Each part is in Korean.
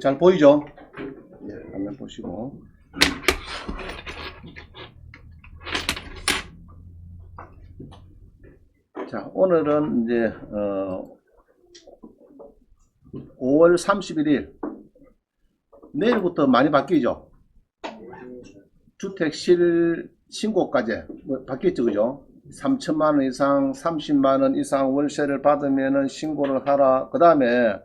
잘 보이죠? 예, 화면 보시고. 자, 오늘은 이제 5월 31일 내일부터 많이 바뀌죠. 주택 신고까지 바뀌었죠, 그죠? 3천만원 이상, 30만원 이상 월세를 받으면은 신고를 하라. 그 다음에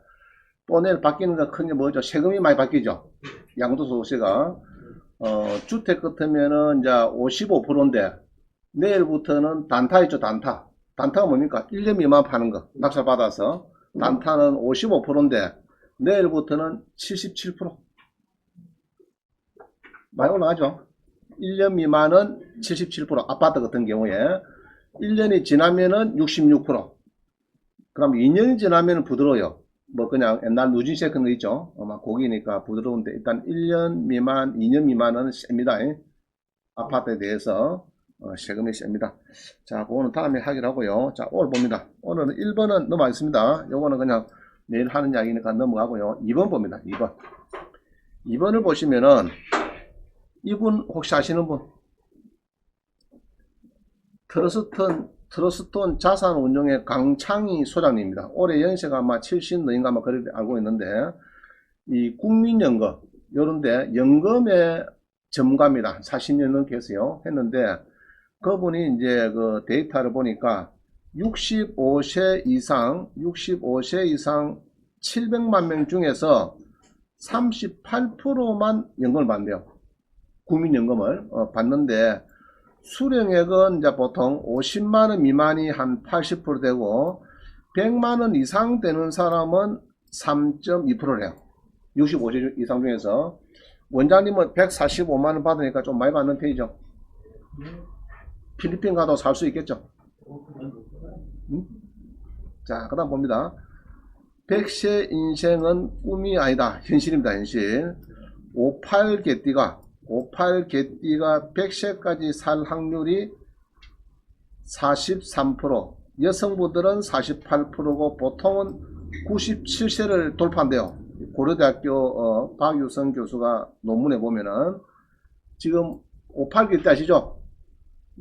또 내일 바뀌는 거 큰 게 뭐죠? 세금이 많이 바뀌죠. 양도소득세가. 주택 같으면은 이제 55%인데 내일부터는 단타 있죠, 단타. 단타가 뭡니까? 1년 미만 파는 거. 낙찰 받아서. 단타는 55%인데 내일부터는 77%. 많이 올라가죠. 1년 미만은 77%. 아파트 같은 경우에 1년이 지나면은 66%. 그럼 2년이 지나면 부드러워요. 뭐 그냥 옛날 누진세 그런 거 있죠. 고기니까 부드러운데 일단 1년 미만, 2년 미만은 셉니다. 아파트에 대해서 세금이 셉니다. 자, 그거는 다음에 하기로 하고요. 자, 오늘 봅니다. 오늘은 1번은 넘어가겠습니다. 요거는 그냥 내일 하는 이야기니까 넘어가고요. 2번 봅니다. 2번. 2번을 보시면은 이분 혹시 아시는 분? 트러스톤 자산운용의 강창희 소장님입니다. 올해 연세가 아마 70 넘인가 아마 그렇게 알고 있는데, 이 국민연금, 요런데 연금의 전문가입니다. 40년 넘게 했는데, 그분이 이제 그 데이터를 보니까 65세 이상 700만 명 중에서 38%만 연금을 받는데요. 국민연금을 받는데, 수령액은 이제 보통 50만원 미만이 한 80% 되고 100만원 이상 되는 사람은 3.2%래요. 65세 이상 중에서. 원장님은 145만원 받으니까 좀 많이 받는 편이죠. 필리핀 가도 살 수 있겠죠. 자, 그 다음 봅니다. 100세 인생은 꿈이 아니다. 현실입니다. 현실. 58개띠가 100세까지 살 확률이 43%, 여성분들은 48%고 보통은 97세를 돌파한대요. 고려대학교 박유성 교수가 논문에 보면은 지금 58개띠 아시죠?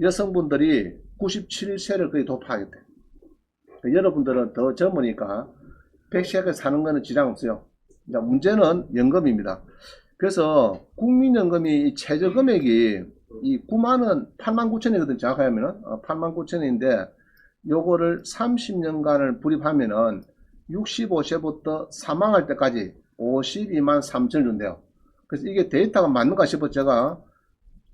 여성분들이 97세를 거의 돌파하겠대. 여러분들은 더 젊으니까 100세까지 사는 거는 지장 없어요. 문제는 연금입니다. 그래서 국민연금이 최저금액이 이 9만원 89,000원이거든. 정확하게 하면은 89,000원인데 요거를 30년간을 불입하면은 65세부터 사망할 때까지 52만 3천 준대요. 그래서 이게 데이터가 맞는가 싶어 제가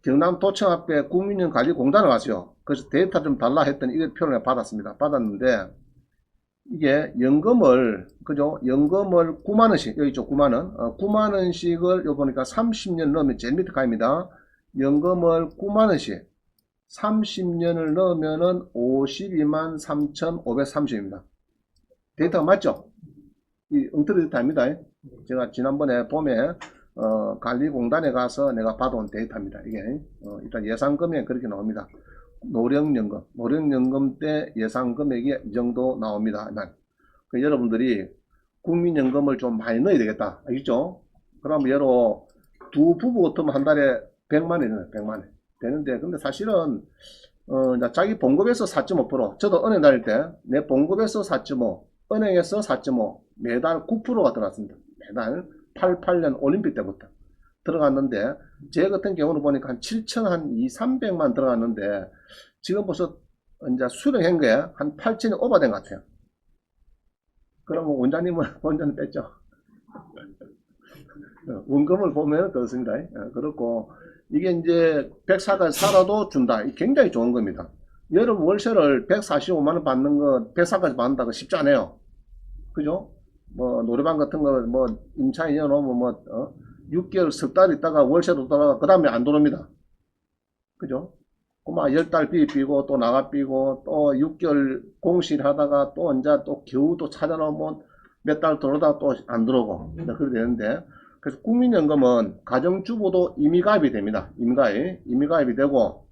경남도청 앞에 국민연금관리공단을 갔어요. 그래서 데이터 좀 달라 했더니 이걸 표를 받았습니다. 받았는데 이게 연금을, 그죠? 연금을 9만원씩, 여기 있죠, 9만원. 9만원씩을, 요 보니까 30년 넣으면 제일 밑에 가입니다. 연금을 9만원씩, 30년을 넣으면은 52만 3,530입니다. 데이터가 맞죠? 이 엉터리 데이터 아닙니다. 제가 지난번에 봄에, 관리공단에 가서 내가 받아온 데이터입니다. 이게, 일단 예상금액 그렇게 나옵니다. 노령연금 때 예상 금액이 이 정도 나옵니다. 여러분들이 국민연금을 좀 많이 넣어야 되겠다. 알겠죠? 그럼 예로 두 부부 같으면 한 달에 100만원 100만원 되는데, 근데 사실은 자기 봉급에서 4.5%, 저도 은행 다닐 때 내 봉급에서 4.5, 은행에서 4.5, 매달 9%가 들어갔습니다. 매달 88년 올림픽 때부터 들어갔는데, 제 같은 경우는 보니까 한 7천 한 300만 들어갔는데 지금 벌써 이제 수령한 게 한 8천이 오버된 것 같아요. 그러면 원장님은 원장님 뺐죠. 원금을 보면 그렇습니다. 그렇고 이게 이제 104까지 살아도 준다. 굉장히 좋은 겁니다. 여러분 월세를 145만원 받는 거 104까지 받는다고 쉽지 않아요. 그죠? 뭐 노래방 같은 거 뭐 임차인 여놓으면 뭐 6개월 석 달 있다가 월세도 돌아가 그 다음에 안 들어옵니다. 그죠? 그만 10달 삐고 또 나가 삐고 또 6개월 공실 하다가 또 이제 또 겨우 또 찾아놓으면 몇 달 들어오다가 또 안 들어오고 그렇게 되는데, 그래서 국민연금은 가정주부도 임의가입이 됩니다. 임의가입이 되고,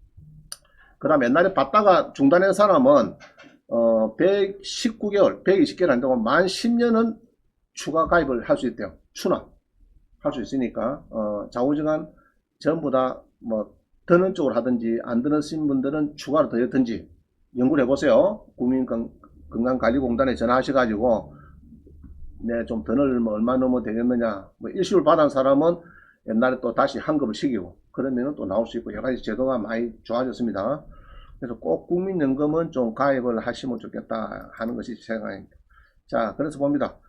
그 다음 옛날에 받다가 중단한 사람은 119개월 120개월 안 되고 만 10년은 추가 가입을 할 수 있대요. 추나 할 수 있으니까 좌우지간 전부 다 뭐 드는 쪽으로 하든지 안 드는 분들은 추가로 더 였든지 연구를 해보세요. 국민건강관리공단에 전화하셔가지고 네, 좀 더 뭐 얼마 넣으면 되겠느냐. 뭐 일시불 받은 사람은 옛날에 또 다시 환급을 시키고 그러면은 또 나올 수 있고 여러 가지 제도가 많이 좋아졌습니다. 그래서 꼭 국민연금은 좀 가입을 하시면 좋겠다 하는 것이 제 생각입니다. 자, 그래서 봅니다.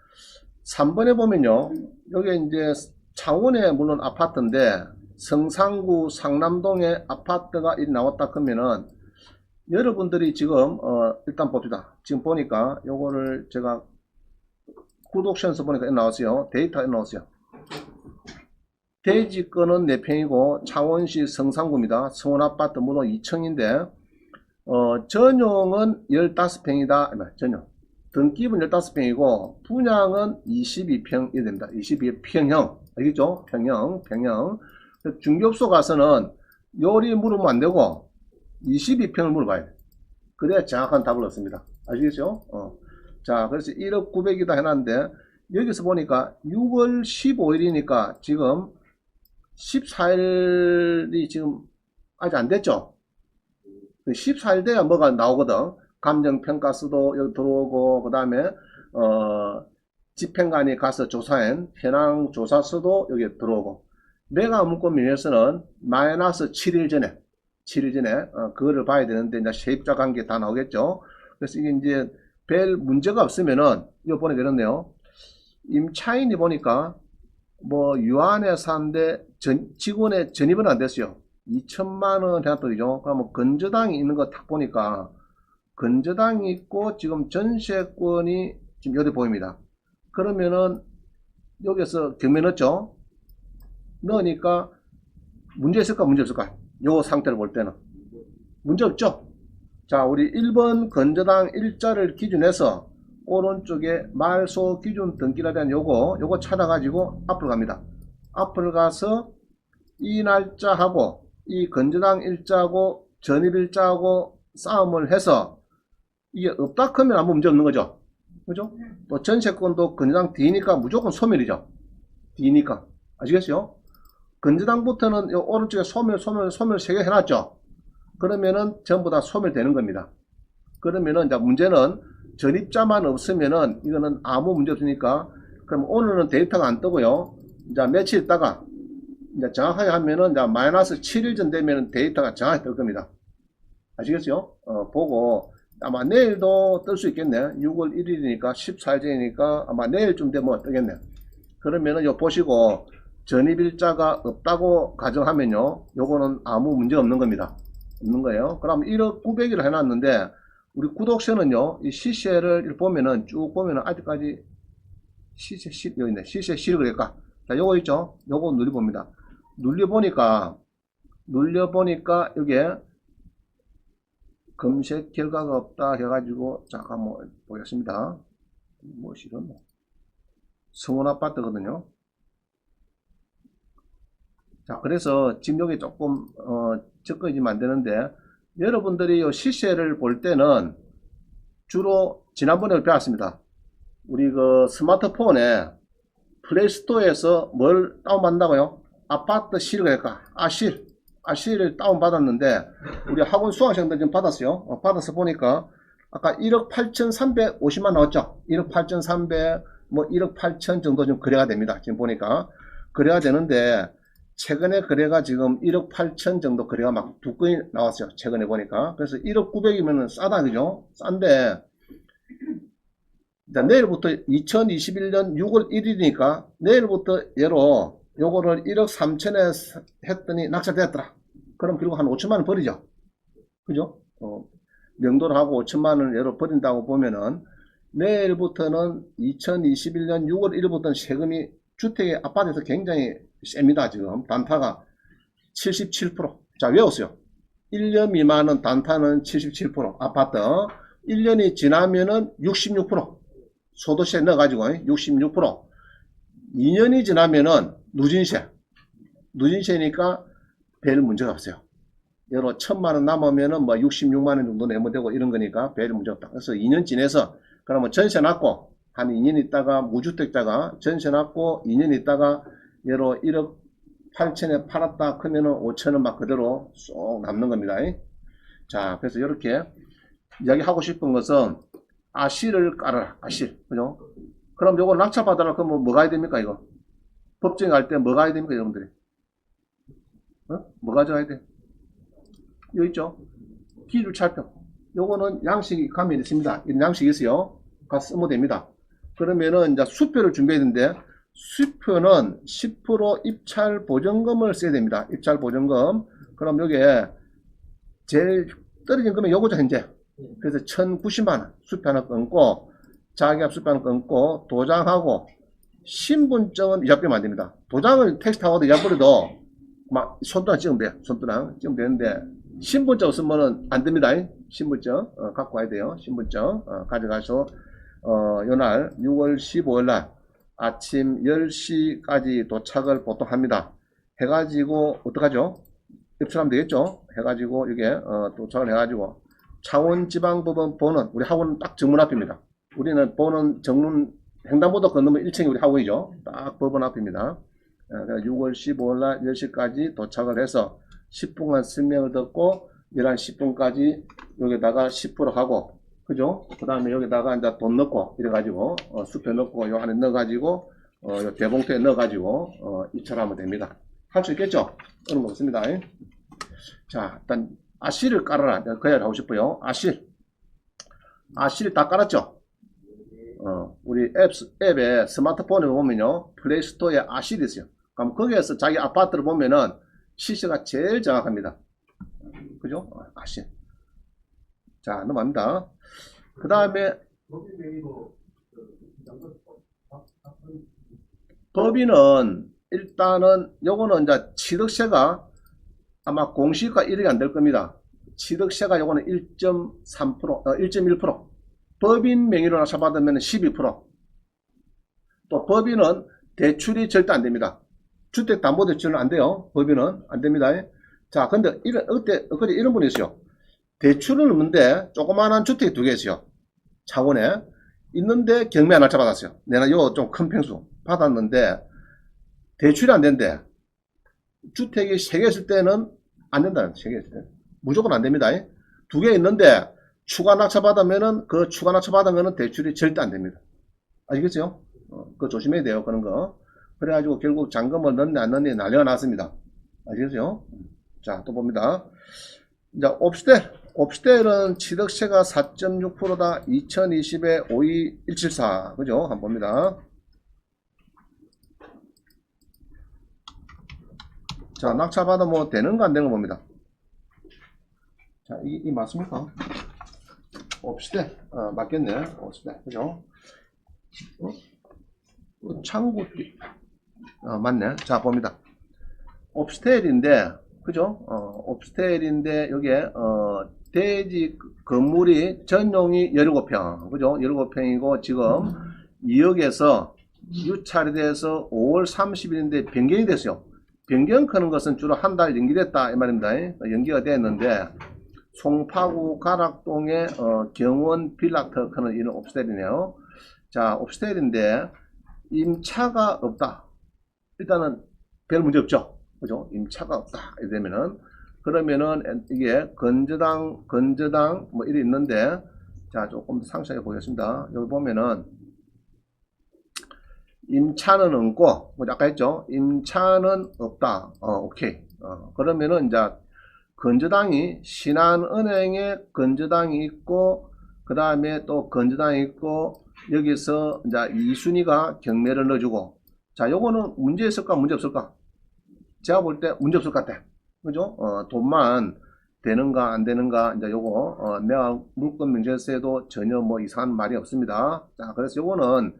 3번에 보면요. 여기 이제 창원에 물론 아파트인데 성산구 상남동에 아파트가 나왔다 그러면은 여러분들이 지금 일단 봅시다. 지금 보니까 요거를 제가 구독션에서 보니까 나왔어요. 데이터에 나왔어요. 대지권은 4평이고 창원시 성산구입니다. 성원아파트 물론 2층인데 전용은 15평이다. 전용. 등기분 15평이고 분양은 22평이 됩니다. 22평형. 알겠죠? 평형. 중개업소 가서는 요리 물으면 안 되고 22평을 물어봐야 돼. 그래야 정확한 답을 얻습니다. 아시겠죠? 자, 그래서 1억 900이다 해놨는데 여기서 보니까 6월 15일이니까 지금 14일이 지금 아직 안 됐죠? 14일 돼야 뭐가 나오거든. 감정평가서도 여기 들어오고, 그 다음에, 집행관이 가서 조사한 현황조사서도 여기 들어오고, 매각 문건 명예서는 마이너스 7일 전에, 그거를 봐야 되는데, 이제 세입자 관계 다 나오겠죠? 그래서 이게 이제 별 문제가 없으면은, 이거 보내드렸네요. 임차인이 보니까, 뭐, 유한에 사는데, 직원의 전입은 안 됐어요. 2천만원 해놨더니죠. 그러면 건저당이 있는 거 딱 보니까, 건저당이 있고, 지금 전세권이 지금 여기 보입니다. 그러면은, 여기서 경매 넣었죠? 넣으니까, 문제 있을까, 문제 없을까? 요 상태를 볼 때는. 문제 없죠? 자, 우리 1번 건저당 일자를 기준해서, 오른쪽에 말소 기준 등기에 대한 요거 찾아가지고 앞으로 갑니다. 앞으로 가서 이 날짜하고 이 건저당 일자하고 전입 일자하고 싸움을 해서 이게 없다 하면 아무 문제 없는 거죠. 그죠? 또 전세권도 건저당 D니까 무조건 소멸이죠. D니까. 아시겠어요? 건저당부터는 요 오른쪽에 소멸 3개 해놨죠. 그러면은 전부 다 소멸되는 겁니다. 그러면은 이제 문제는 전입자만 없으면은 이거는 아무 문제 없으니까 그럼 오늘은 데이터가 안 뜨고요. 이제 며칠 있다가 이제 정확하게 하면은 이제 마이너스 7일 전 되면은 데이터가 정확히 뜰 겁니다. 아시겠죠? 보고 아마 내일도 뜰 수 있겠네. 6월 1일이니까 14일 전이니까 아마 내일쯤 되면 뜨겠네. 그러면은 요 보시고 전입일자가 없다고 가정하면요. 요거는 아무 문제 없는 겁니다. 없는 거예요. 그럼 1억 900일을 해놨는데 우리 구독세는요, 이 시세를 보면은 쭉 보면은 아직까지 여기 있네. 시세 실을 그럴까? 자, 요거 있죠? 요거 눌려봅니다. 눌려보니까 여기에 검색 결과가 없다 해가지고, 잠깐 한번 보겠습니다. 무엇이든 성원 아파트거든요. 자, 그래서 지금 여기 조금, 접근이 안 되는데, 여러분들이 이 시세를 볼 때는 주로 지난번에 배웠습니다. 우리 그 스마트폰에 플레이스토어에서 뭘 다운받는다고요? 아파트 실을까? 아실을 다운받았는데 우리 학원 수강생들 지금 받았어요. 받아서 보니까 아까 1억 8,350만 나왔죠? 1억 8,300, 뭐 1억 8천 정도 좀 거래가 됩니다. 지금 보니까 거래가 되는데 최근에 거래가 지금 1억 8천 정도 거래가 막 두 건이 나왔어요. 최근에 보니까. 그래서 1억 900이면 싸다, 그죠? 싼데, 내일부터 2021년 6월 1일이니까 내일부터 예로 요거를 1억 3천에 했더니 낙찰됐더라. 그럼 결국 한 5천만 원 버리죠. 그죠? 명도를 하고 5천만 원을 예로 버린다고 보면은 내일부터는 2021년 6월 1일부터는 세금이 주택의 아파트에서 굉장히 셉니다. 지금 단타가 77%. 자, 외웠어요. 1년 미만은 단타는 77%. 아파트 1년이 지나면은 66%. 소득세 넣어가지고 66%. 2년이 지나면은 누진세니까 별 문제가 없어요. 여러 1,000만원 남으면은 뭐 66만원 정도 내면 되고 이런 거니까 별 문제 없다. 그래서 2년 지내서 그러면 전세 났고 한 2년 있다가 무주택자가 전세 났고 2년 있다가 얘로 1억 8천에 팔았다 그러면은 5천원 막 그대로 쏙 남는 겁니다. 자, 그래서 이렇게 이야기하고 싶은 것은 아실을 깔아라. 아실. 그죠? 그럼 요거 낙찰받아라. 그럼 뭐 가야 됩니까, 이거? 법정에 갈 때 뭐 가야 됩니까, 여러분들이? 뭐 가져가야 돼? 여기 있죠? 기준차표. 요거는 양식이 가면 있습니다. 이런 양식이 있어요. 가서 쓰면 됩니다. 그러면은 이제 수표를 준비해야 되는데, 수표는 10% 입찰 보증금을 써야 됩니다. 입찰 보증금. 그럼 여기에 제일 떨어진 금액 요거죠, 현재. 그래서 1090만원 수표 하나 끊고, 자기합 수표 하나 끊고, 도장하고, 신분증은 이자비면 안 됩니다. 도장을 택시타워도 이자버려도 막 손도랑 찍으면 돼요. 손도랑 찍으면 되는데, 신분증 없으면은 안 됩니다. 신분증 갖고 와야 돼요. 신분증 가져가서 요날 6월 15일 날 아침 10시까지 도착을 보통 합니다. 해가지고 어떡하죠? 입찰하면 되겠죠? 해가지고 이게 도착을 해가지고 창원지방법원 보는 우리 학원은 딱 정문 앞입니다. 우리는 보는 정문 횡단보도 건너면 1층이 우리 학원이죠. 딱 법원 앞입니다. 6월 15일 날 10시까지 도착을 해서 10분간 설명을 듣고 11시 10분까지 여기다가 10% 하고 그죠? 그 다음에 여기다가 이제 돈 넣고 이래가지고 수표 넣고 요 안에 넣어가지고 요 대봉투에 넣어가지고 입찰하면 됩니다. 할 수 있겠죠? 어려운 거 없습니다. 자, 일단 아실을 깔아라. 그 이야기를 하고 싶어요. 아실 다 깔았죠? 우리 앱에 스마트폰에 보면요 플레이스토어에 아실이 있어요. 그럼 거기에서 자기 아파트를 보면은 시세가 제일 정확합니다. 그죠? 아실. 자, 넘어갑니다. 그 다음에 법인은 일단은 요거는 이제 취득세가 아마 공시가 1억이 안 될 겁니다. 취득세가 요거는 1.3%, 1.1%. 법인 명의로 낙찰받으면 12%. 또 법인은 대출이 절대 안 됩니다. 주택담보대출은 안 돼요. 법인은 안 됩니다. 자, 근데 어제 이런 분이 있어요. 대출은 없는데 조그마한 주택이 두 개 있어요. 창원에 있는데 경매 안 낙찰받았어요. 내가 요 좀 큰 평수 받았는데 대출이 안 된대. 주택이 3개 있을 때는 안 된다는 3개 있을 때. 무조건 안 됩니다. 두 개 있는데 추가 낙찰받으면은 그 추가 낙찰받으면은 대출이 절대 안 됩니다. 아시겠죠? 그거 조심해야 돼요. 그런 거. 그래가지고 결국 잔금을 넣네 안 넣네 난리가 났습니다. 아시겠죠? 자, 또 봅니다. 이제 옵스텔은 취득세가 4.6%다. 2020에 52174. 그죠? 한번 봅니다. 자, 낙찰받아 뭐 되는가 안 되는 거 봅니다. 자, 이 맞습니까? 옵스텔. 맞겠네. 옵스텔. 그죠? 창구 맞네. 자, 봅니다. 옵스텔인데 그죠? 옵스텔인데 여기에 대지 건물이 전용이 17평 그죠? 17평이고 지금 2억에서 유찰이 돼서 5월 30일인데 변경이 됐어요. 변경 크는 것은 주로 한 달 연기됐다 이 말입니다. 연기가 됐는데 송파구 가락동의 경원 빌라터크는 이런 옵스텔이네요. 자, 옵스텔인데 임차가 없다. 일단은 별 문제 없죠. 그죠? 임차가 없다. 이러면은 그러면은 이게 건저당 뭐 이래 있는데 자, 조금 더 상세하게 보겠습니다. 여기 보면은 임차는 없고 뭐 아까 했죠? 임차는 없다. 오케이. 그러면은 이제 건저당이 신한은행에 건저당이 있고 그 다음에 또 건저당이 있고 여기서 이제 이순위가 경매를 넣어주고 자, 요거는 문제 있을까 문제 없을까? 제가 볼 때 문제 없을 것 같아. 그죠? 돈만 되는가 안 되는가 이제 요거 내가 물건 명제세도 전혀 뭐 이상한 말이 없습니다. 자, 그래서 요거는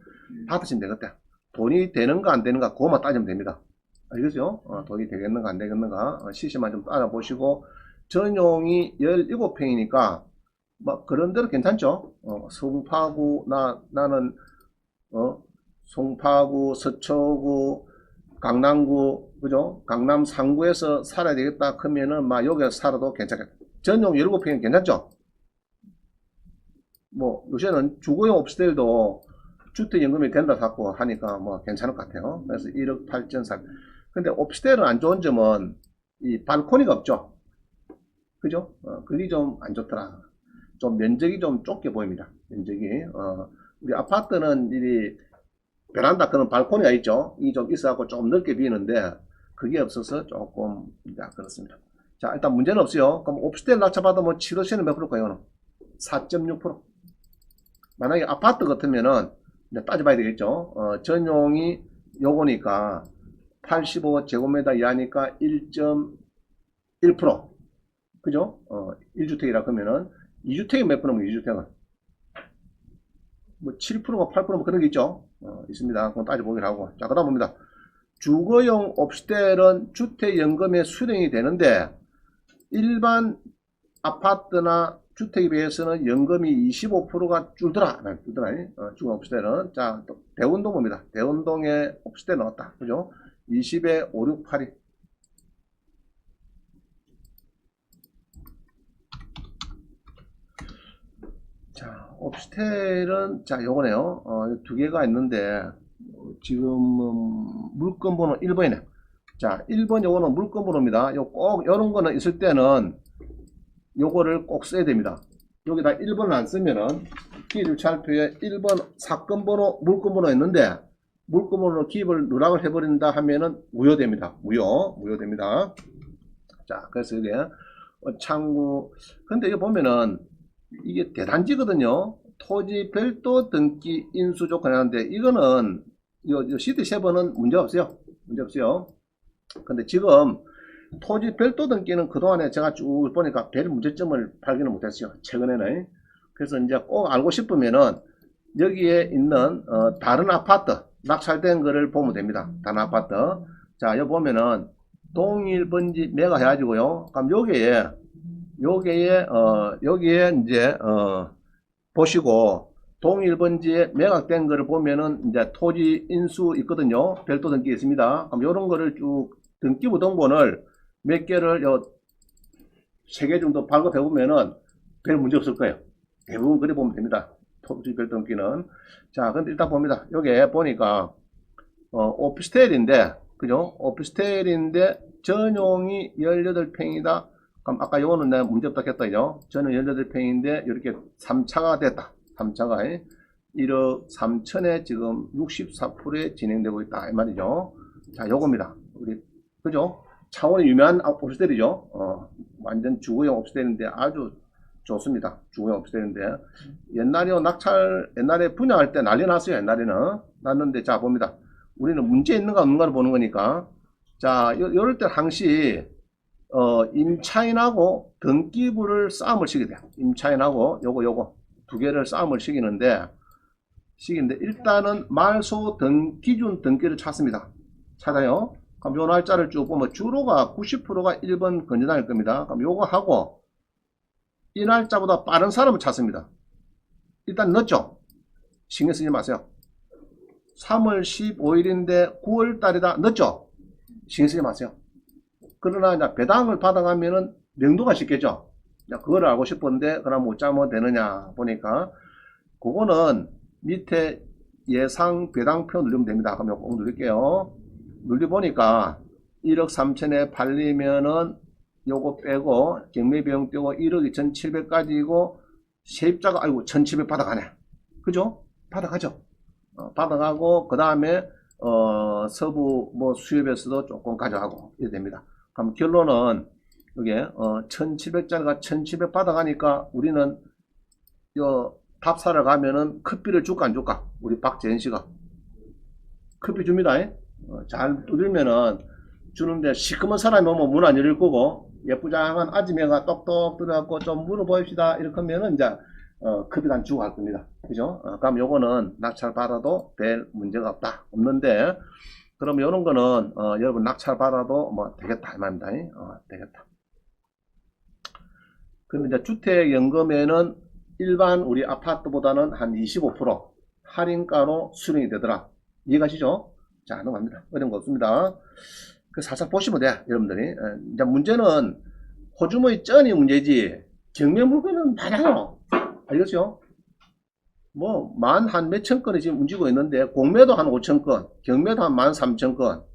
받으시면 되겠다. 돈이 되는가 안 되는가 그것만 따지면 됩니다. 알겠죠? 돈이 되겠는가 안 되겠는가 시세만 좀 따져보시고 전용이 17평이니까 뭐 그런 대로 괜찮죠? 송파구 나는 송파구 서초구 강남구 그죠? 강남 상구에서 살아야 되겠다 그러면은 막 여기서 살아도 괜찮겠다. 전용 17평이 괜찮죠? 뭐 요새는 주거용 옵스텔도 주택연금이 된다 자꾸 하니까 뭐 괜찮을 것 같아요. 그래서 1억 8,400. 근데 오피스텔은 안 좋은 점은 이 발코니가 없죠. 그죠? 그게 좀 안 좋더라. 좀 면적이 좀 좁게 보입니다. 면적이. 우리 아파트는 이 베란다 그런 발코니가 있죠. 이 좀 있어갖고 좀 넓게 비는데 그게 없어서 조금 그렇습니다. 자, 일단 문제는 없어요. 그럼 오피스텔 낙찰받으면 7호세는 몇 프로일까요? 이거는 4.6%. 만약에 아파트 같으면은 이제 따져봐야 되겠죠. 전용이 요거니까 85제곱미터 이하니까 1.1%. 그죠? 1주택이라 그러면은 2주택이 몇 프로면 2주택은? 뭐 7%가 8%뭐 그런 게 있죠. 있습니다. 그럼 따져보기로 하고. 자, 그 다음 봅니다. 주거용 오피스텔은 주택연금에 수령이 되는데 일반 아파트나 주택에 비해서는 연금이 25%가 줄더라. 주거 오피스텔은. 자, 또 대운동 봅니다. 대운동에 오피스텔 나왔다. 그죠? 20에 5, 6, 8이. 자, 오피스텔은, 자, 요거네요. 두 개가 있는데, 지금, 물건 번호 1번이네. 자, 1번 요거는 물건 번호입니다. 꼭, 요런 거는 있을 때는, 요거를 꼭 써야 됩니다. 여기다 1번을 안 쓰면은, 기입주차표에 1번 사건 번호, 물건 번호 있는데, 물건 번호로 기입을 누락을 해버린다 하면은, 무효됩니다. 무효됩니다. 자, 그래서 이게, 창구, 근데 이거 보면은, 이게 대단지거든요. 토지 별도 등기 인수 조건이 하는데 이거는 요 시트7은 문제 없어요. 문제 없어요. 근데 지금 토지 별도 등기는 그동안에 제가 쭉 보니까 별 문제점을 발견을 못했어요. 최근에는. 그래서 이제 꼭 알고 싶으면은 여기에 있는 다른 아파트 낙찰된 거를 보면 됩니다. 다른 아파트. 자, 여기 보면은 동일 번지 매가 해가지고요. 그럼 여기에 이제 보시고 동일 번지에 매각된 거를 보면은 이제 토지 인수 있거든요. 별도 등기 있습니다. 그럼 이런 거를 쭉 등기부 등본을 몇 개를 3개 정도 발급해 보면은 별 문제 없을 거예요. 대부분 그래 보면 됩니다. 토지 별도 등기는. 자, 근데 일단 봅니다. 여기에 보니까 오피스텔인데 그죠? 오피스텔인데 전용이 18평이다. 그럼 아까 요거는 내가 문제없다 했다죠. 저는 18평인데 이렇게 3차가 됐다. 3차가 1억 3천에 지금 64%에 진행되고 있다. 이 말이죠. 자, 요겁니다. 우리 그죠? 창원의 유명한 오피스텔이죠. 완전 주거용 오피스텔인데 아주 좋습니다. 주거용 오피스텔인데 옛날에 분양할 때 난리 났어요. 옛날에는 났는데 자 봅니다. 우리는 문제 있는가 없는가를 보는 거니까 자 요럴 때 항시 임차인하고 등기부를 싸움을 시게 돼요. 임차인하고 요거 두 개를 싸움을 시키는데 일단은 말소 기준 등기를 찾습니다. 찾아요. 그럼 요 날짜를 쭉 보면 주로가 90%가 1번 건전할 겁니다. 그럼 요거 하고 이 날짜보다 빠른 사람을 찾습니다. 일단 늦죠? 신경 쓰지 마세요. 3월 15일인데 9월 달이다. 늦죠? 신경 쓰지 마세요. 그러나 이제 배당을 받아가면은 명도가 쉽겠죠. 그걸 알고 싶은데 그럼 어쩌면 되느냐 보니까 그거는 밑에 예상 배당표 누르면 됩니다. 그럼 꼭 누를게요. 눌러보니까 1억 3천에 팔리면은 요거 빼고 경매비용 떼고 1억 2,700까지고 세입자가 아이고 1,700 받아가네. 그죠? 받아가죠. 받아가고 그 다음에 서부 뭐 수협에서도 조금 가져가고 이래 됩니다. 그럼 결론은 이게 1,700짜리가 1,700 받아가니까 우리는 밥 사러 가면은 커피를 줄까 안 줄까? 우리 박재현 씨가 커피 줍니다. 잘 두들면은 주는데 시커먼 사람이 오면 문 안 열릴 거고 예쁘장한 아줌마가 똑똑 들어갖고 좀 물어봅시다 이렇게 하면은 이제 커피도 안 주고 갈 겁니다. 그죠? 그럼 요거는 낙찰 받아도 별 문제가 없는데 그럼 이런 거는 여러분 낙찰 받아도 뭐 되겠다 이 말입니다. 되겠다. 그럼 이제 주택연금에는 일반 우리 아파트보다는 한 25% 할인가로 수령이 되더라. 이해가시죠? 자, 넘어갑니다. 어려운 거 없습니다. 그 살짝 보시면 돼, 여러분들이. 이제 문제는 호주머니 쩐이 문제지 경매 물건은 많아요. 알겠죠? 뭐, 한 몇천 건이 지금 움직이고 있는데, 공매도 한 5천 건, 경매도 한 13,000건,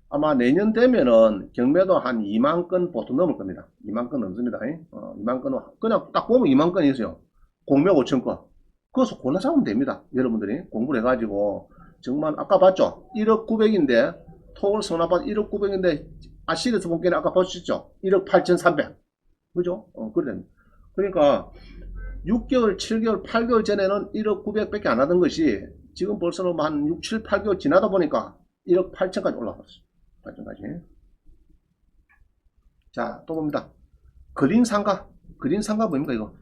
아마 내년 되면은 경매도 한 2만 건 보통 넘을 겁니다. 2만 건 넘습니다. 2만 건은, 그냥 딱 보면 2만 건이 있어요. 공매 5천 건. 그것을 골라 잡으면 됩니다. 여러분들이 공부를 해가지고, 정말, 아까 봤죠? 1억 9백인데, 토을 선납받 1억 9백인데, 아시리스 본께는 아까 보셨죠? 1억 8,300. 그죠? 그래. 그러니까, 6개월, 7개월, 8개월 전에는 1억 900밖에 안 하던 것이 지금 벌써는 한 6, 7, 8개월 지나다 보니까 1억 8천까지 올라갔어요. 8천까지. 자, 또 봅니다. 그린 상가. 그린 상가 뭡니까, 이거?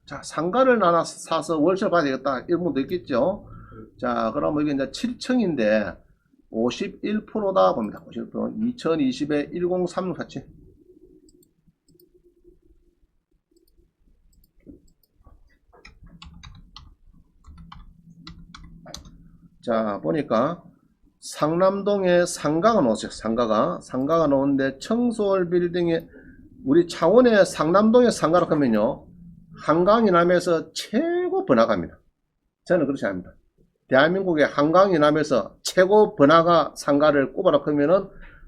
자, 상가를 하나 사서 월세를 받아야 되겠다. 이런 분도 있겠죠? 자, 그러면 이게 이제 7층인데 51%다 봅니다. 51%. 2020에 103647. 자, 보니까 상남동에 상가가 나왔어요. 상가가 나오는데 청소월 빌딩에 우리 창원의 상남동에 상가라고 하면요, 한강이 남에서 최고 번화가입니다. 저는 그렇지 않습니다. 대한민국의 한강이 남에서 최고 번화가 상가를 꼽아라고 하면은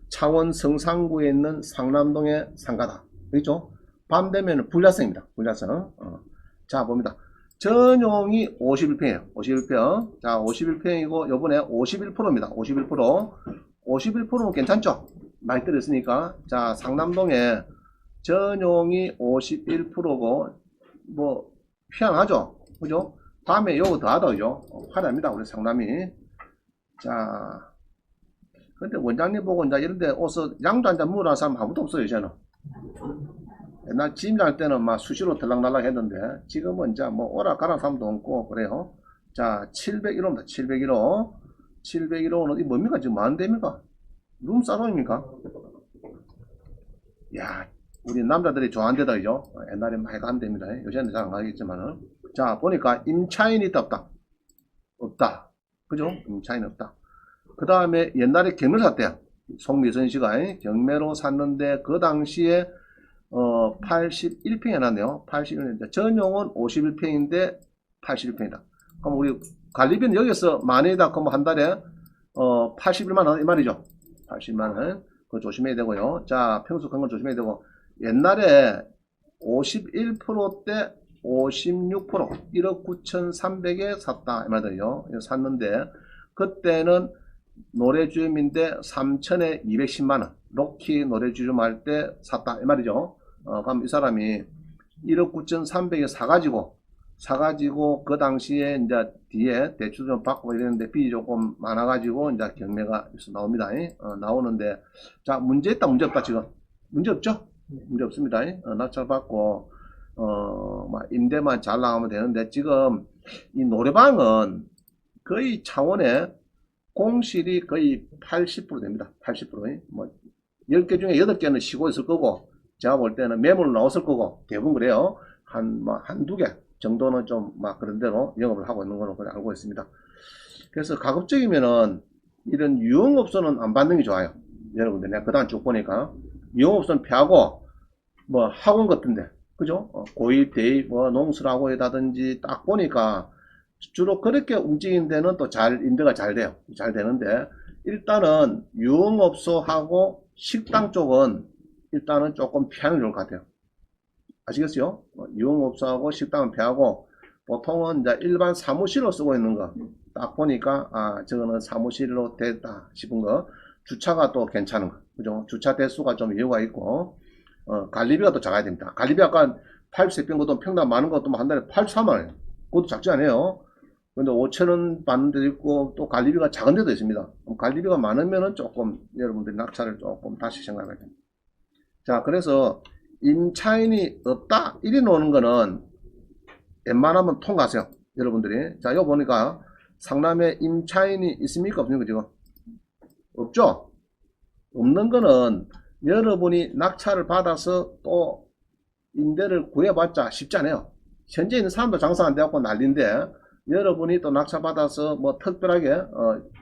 창원 성산구에 있는 상남동의 상가다. 그렇죠? 밤 되면 불야성입니다. 불야성. 자, 봅니다. 전용이 51평이에요. 51평. 자, 51평이고, 요번에 51%입니다. 51%. 51%는 괜찮죠? 많이 들었으니까. 자, 상남동에 전용이 51%고, 뭐, 희한하죠? 그죠? 다음에 요거 더 하다, 그죠? 화납니다, 우리 상남이. 자, 근데 원장님 보고 이제 이런데 옷을 양도 한잔 물어라는 사람 아무도 없어요, 이제는. 옛날 짐잘 때는 막 수시로 들락날락 했는데 지금은 이제 뭐 오락가락 사람도 없고 그래요. 자, 701호입니다. 701호. 701호는 이 뭡니까? 지금 뭐 한대입니까? 룸사롱입니까? 야, 우리 남자들이 좋아하는 데다, 그죠? 옛날에 많이 간 데입니다. 요새는 잘 안 가겠지만은. 자, 보니까 임차인이 있다, 없다? 없다. 그죠? 임차인이 없다. 그 다음에 옛날에 경매를 샀대요. 송미선 씨가 경매로 샀는데 그 당시에 81평이 나네요. 81평인데 전용은 51평인데 81평이다. 그럼 우리 관리비는 여기서 만원이다. 그럼 한 달에 81만 원 이 말이죠. 80만 원. 그거 조심해야 되고요. 자, 평수 큰 건 조심해야 되고, 옛날에 51%대 56% 1억 9,300에 샀다 이 말이에요. 샀는데 그때는 노래주임인데 3천에 210만원 로키 노래주임 할 때 샀다 이 말이죠. 그럼 이 사람이 1억 9,300에 사가지고 그 당시에 이제 뒤에 대출 좀 받고 이랬는데 빚이 조금 많아가지고 이제 경매가 나옵니다. 나오는데, 자, 문제 있다 문제 없다 지금? 문제 없죠? 문제 없습니다. 낙찰 받고 막 임대만 잘 나가면 되는데, 지금 이 노래방은 거의 창원에 공실이 거의 80% 됩니다. 80%. 뭐 10개 중에 8개는 쉬고 있을 거고, 제가 볼 때는 매물 나왔을 거고, 대부분 그래요. 한두 개 정도는 좀 막 그런 대로 영업을 하고 있는 걸로 알고 있습니다. 그래서 가급적이면은 이런 유흥업소는 안 받는 게 좋아요. 여러분들, 내가 그다음 쭉 보니까 유흥업소는 피하고 뭐 학원 같은데, 그죠? 고입, 대입, 뭐 농수라고 해다든지 딱 보니까 주로 그렇게 움직이는 데는 또 잘 임대가 잘 돼요. 잘 되는데, 일단은 유흥업소하고 식당 쪽은 일단은 조금 피하는 게 좋을 것 같아요. 아시겠어요? 유흥업소하고 식당은 피하고, 보통은 이제 일반 사무실로 쓰고 있는 거 딱 보니까 저거는 사무실로 됐다 싶은 거, 주차가 또 괜찮은 거, 그죠? 주차 대수가 좀 여유가 있고, 관리비가 또 작아야 됩니다. 관리비 아까 80평 것도 평당 많은 것도 한 달에 83만 원, 그것도 작지 않아요. 근데 5천원 받는 데도 있고 또 관리비가 작은 데도 있습니다. 관리비가 많으면은 조금 여러분들이 낙찰을 조금 다시 생각해야 됩니다. 자, 그래서 임차인이 없다 이리 놓는 거는 웬만하면 통과하세요, 여러분들이. 자, 이거 보니까 상남에 임차인이 있습니까 없습니까 지금? 없죠? 없는 거는 여러분이 낙찰을 받아서 또 임대를 구해봤자 쉽지 않아요. 현재 있는 사람도 장사 안 되고 난리인데, 여러분이 또 낙찰 받아서 뭐 특별하게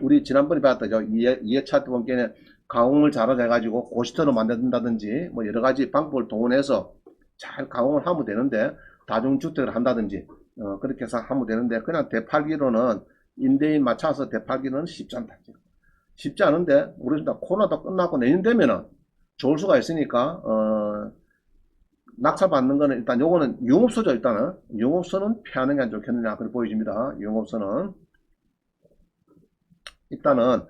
우리 지난번에 배웠던 이해차 번께는 가공을 잘하자 해가지고 고시터로 만든다든지 뭐 여러 가지 방법을 동원해서 잘 가공을 하면 되는데, 다중주택을 한다든지 그렇게 해서 하면 되는데, 그냥 되팔기로는, 임대인 맞춰서 되팔기는 쉽지 않다. 쉽지 않은데, 우리 코로나도 끝나고 내년 되면은 좋을 수가 있으니까, 낙찰 받는 거는 일단 요거는 유흥업소죠. 일단은 유흥업소는 피하는 게 안 좋겠느냐 그렇게 보여집니다. 유흥업소는 일단은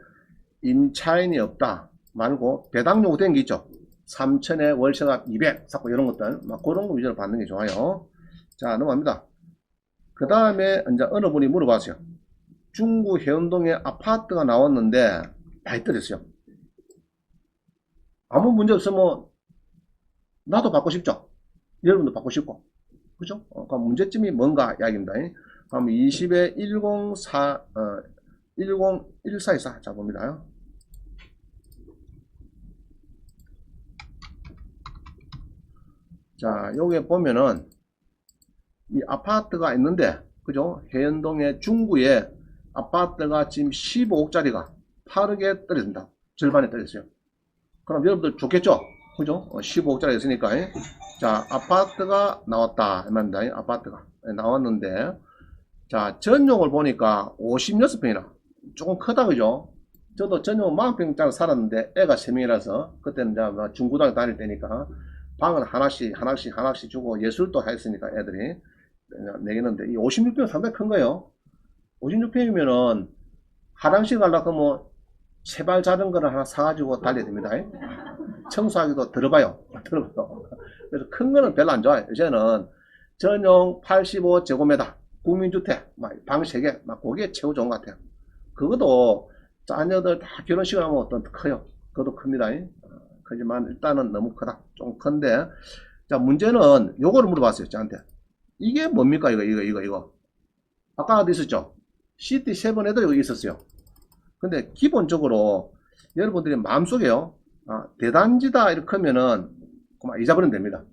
임차인이 없다 말고 배당 요구된 게 있죠. 3천에 월세가 200 자꾸 이런 것들 막 그런 거 위주로 받는 게 좋아요. 자, 넘어갑니다. 그 다음에 이제 어느 분이 물어봤어요. 중구 해운동에 아파트가 나왔는데 많이 떨어졌어요. 아무 문제 없으면 나도 받고 싶죠. 여러분도 받고 싶고, 그죠? 그럼 문제점이 뭔가 이야기입니다. 그럼 20에 104, 10144 잡봅니다. 자, 여기에 보면은 이 아파트가 있는데, 그죠? 해연동의 중구에 아파트가 지금 15억짜리가 빠르게 떨어진다. 절반에 떨어졌어요. 그럼 여러분들 좋겠죠? 그죠? 15억짜리 있으니까. 자, 아파트가 나왔다. 이 말입니다. 아파트가 나왔는데, 자, 전용을 보니까 56평이나 조금 크다, 그죠? 저도 전용 40평짜리 살았는데 애가 3명이라서 그때는 이제 중고등학교 다닐 때니까 방은 하나씩 주고 예술도 했으니까 애들이 내겠는데 이 56평 상당히 큰 거예요. 56평이면은 화장실 가려고 하면 세발 자전거를 하나 사가지고 달려야 됩니다. 청소하기도 들어봐요. 그래서 큰 거는 별로 안 좋아요. 요새는 전용 85제곱미터 국민주택 방 3개 그게 최고 좋은 것 같아요. 그것도 자녀들 다 결혼식을 하면 어떤 커요. 그것도 큽니다. 크지만 일단은 너무 크다. 좀 큰데 자, 문제는 요거를 물어봤어요. 저한테 이게 뭡니까? 이거 아까 어디 있었죠? CT7에도 여기 있었어요. 근데 기본적으로 여러분들이 마음속에요, 대단지다 이렇게 하면은 그만 잊어버리면 됩니다.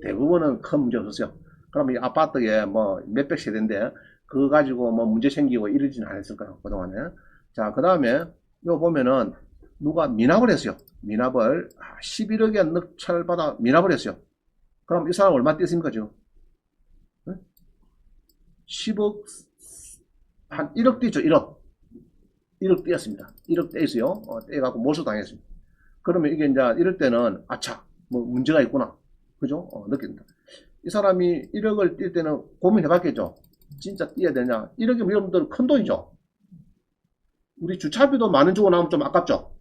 대부분은 큰 문제 없었어요. 그럼 이 아파트에 뭐 몇백 세대인데 그거 가지고 뭐 문제 생기고 이러지는 않았을 거예요, 그동안에. 자, 그 다음에 이거 보면은 누가 미납을 했어요. 미납을 11억에 넉찰받아 미납을 했어요. 그럼 이 사람 얼마 떼습니까 지금? 10억 한 1억 떼죠. 1억 떼었습니다. 1억 떼있어요. 떼갖고 몰수당했습니다. 그러면 이게 이제 이럴 때는 아차 뭐 문제가 있구나, 그죠? 느낍니다. 이 사람이 1억을 뛸 때는 고민해 봤겠죠. 진짜 뛰어야 되냐. 1억이면 여러분들 큰 돈이죠. 우리 주차비도 10,000원 주고 나오면 좀 아깝죠.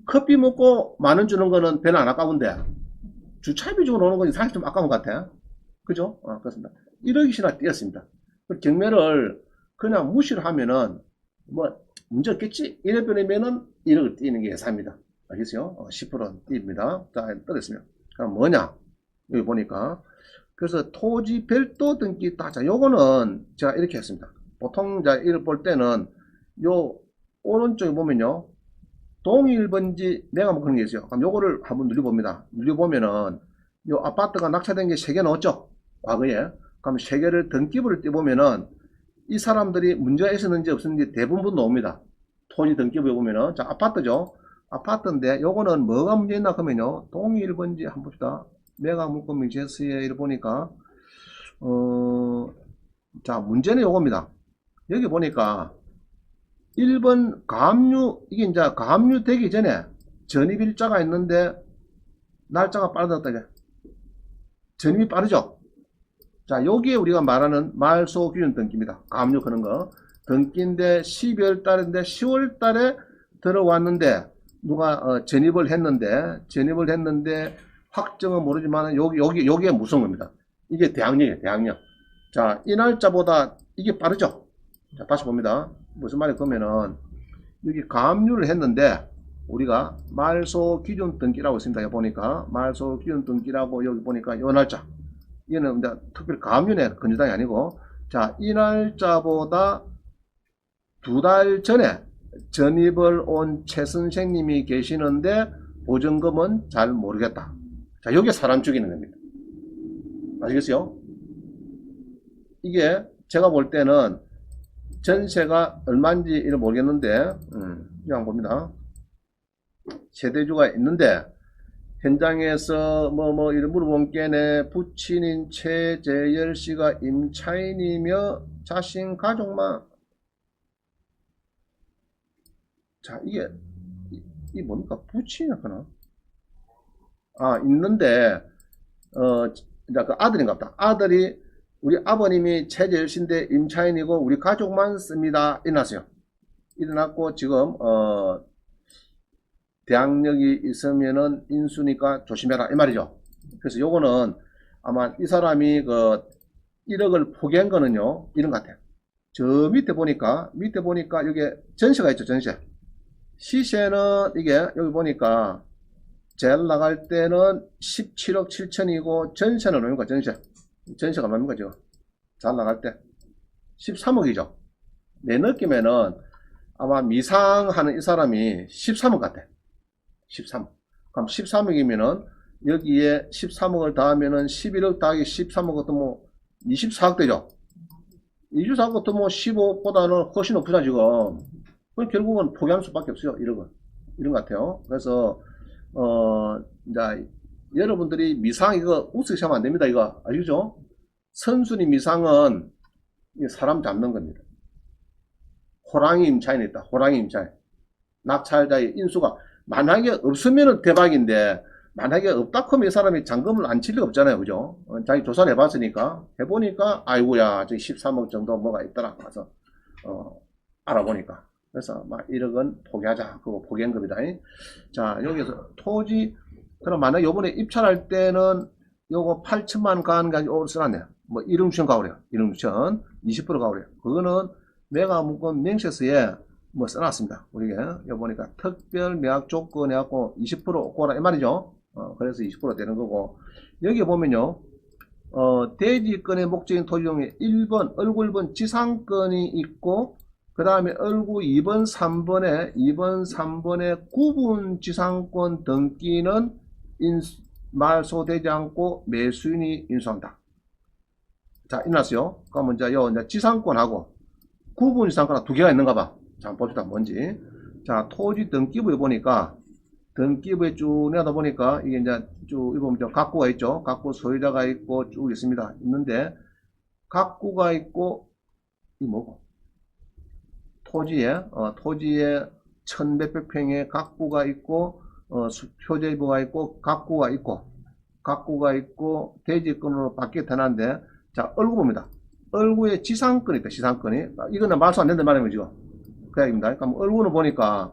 커피 먹고 10,000원 주는 거는 별로 안 아까운데 주차비 주고 노는 건 사실 좀 아까운 것 같아. 그죠? 그렇습니다. 1억이나 뛰었습니다. 경매를 그냥 무시를 하면은 뭐 문제 없겠지 이래버리면은 1억을 뛰는 게 예사입니다. 알겠어요? 10% 뜁니다. 자, 떨어졌습니다. 그럼 뭐냐? 여기 보니까 그래서 토지 별도 등기 따자. 요거는 제가 이렇게 했습니다. 보통 자 이걸 볼 때는 요 오른쪽에 보면요, 동일번지 내가 뭐 그런 게 있어요. 그럼 요거를 한번 눌려봅니다. 눌려보면은 요 아파트가 낙찰된 게 3개 나왔죠, 과거에. 그럼 3개를 등기부를 떼보면은 이 사람들이 문제가 있었는지 없었는지 대부분 나옵니다. 토지 등기부에 보면은. 자, 아파트죠. 아파트인데 요거는 뭐가 문제 있나 하면요, 동일번지 한번 봅시다. 내가 물건명 제스에 이를 보니까 자, 문제는 요겁니다. 여기 보니까 1번 가압류, 이게 이제 가압류 되기 전에 전입일자가 있는데 날짜가 빠르다. 전입이 빠르죠. 자, 여기에 우리가 말하는 말소 기준 등기입니다. 가압류 그런 거 등기인데 12월 달인데 10월 달에 들어왔는데 누가 전입을 했는데 확정은 모르지만 여기에 무서운 겁니다. 이게 대항력이에요, 대항력. 자, 이 날짜보다 이게 빠르죠. 자, 다시 봅니다. 무슨 말이 그러면은 여기 가압류를 했는데 우리가 말소 기준 등기라고 있습니다. 여기 보니까 말소 기준 등기라고 여기 보니까 요 날짜, 이거는 이제 특별히 가압류네, 건조당이 아니고. 자, 이 날짜보다 2달 전에 전입을 온 최 선생님이 계시는데 보증금은 잘 모르겠다. 자, 이게 사람 죽이는 겁니다. 아시겠어요? 이게 제가 볼 때는 전세가 얼마인지 모르겠는데, 이거 한번 봅니다. 세대주가 있는데 현장에서 이런 물어본 게내 부친인 최재열 씨가 임차인이며 자신 가족만. 자, 이게 뭡니까? 부친이었구나. 아, 있는데, 이제 그 아들인가 보다. 아들이 우리 아버님이 최재열 씨인데 임차인이고 우리 가족만 씁니다. 일어났어요. 일어났고 지금, 대항력이 있으면은 인수니까 조심해라. 이 말이죠. 그래서 요거는 아마 이 사람이 그 1억을 포기한 거는요. 이런 것 같아요. 저 밑에 보니까 여기 전세가 있죠. 전세. 시세는 이게 여기 보니까 제일 나갈 때는 17억 7천이고 전세는 얼마입니까? 전세가 얼마입니까? 지금 잘 나갈 때 13억이죠. 내 느낌에는 아마 미상하는 이 사람이 13억 같아. 13억. 그럼 13억이면은 여기에 13억을 더하면은 11억 더하기 13억 같은 24억 되죠. 24억 같은 15억보다는 훨씬 높으잖아 지금. 결국은 포기할 수밖에 없어요. 이런 것 같아요. 그래서 이제 여러분들이 미상 이거 웃으시 하면 안 됩니다. 이거 알죠? 선순위 미상은 사람 잡는 겁니다. 호랑이 임차인이 있다. 호랑이 임차인. 낙찰자의 인수가 만약에 없으면 대박인데 만약에 없다 하면 이 사람이 잔금을 안 칠 리가 없잖아요. 그죠? 자기 조사를 해봤으니까 해보니까 아이고야 저기 13억 정도 뭐가 있더라. 가서 알아보니까 그래서 막 1억은 포기하자. 그거 포기한 겁니다. 자 여기서 토지 그럼 만약 요번에 입찰할 때는 요거 8천만 가는 게 아니고 써놨네요. 뭐 1억 6천 가오래요. 1억 6천 20% 가오래요. 그거는 매각 문건 명세서에 뭐 써놨습니다. 우리가 여기 보니까 특별 매각 조건 해갖고 20% 오라 이 말이죠. 그래서 20% 되는 거고 여기 보면요. 대지권의 목적인 토지종이 1번 얼굴 1번 지상권이 있고 그 다음에 얼굴 2번 3번에 구분 지상권 등기는 말소되지 않고 매수인이 인수한다. 자, 일어났어요. 그러면 이제 지상권하고 구분 지상권하고 두 개가 있는가 봐. 자, 한번 봅시다. 뭔지. 자, 토지 등기부에 보니까, 등기부에 쭉 내다 보니까, 이게 이제 쭉, 이거 보면 각구가 있죠. 각구 소유자가 있고 쭉 있습니다. 있는데, 각구가 있고, 이 뭐고? 토지에 1,100몇 평에 각구가 있고, 표제부가 있고, 각구가 있고, 대지권으로 바뀌게 되는데, 자, 얼굴 봅니다. 얼굴에 지상권이 있다, 지상권이. 이거는 말소 안 된다는 말이죠. 그 얘기입니다. 그럼 얼굴을 보니까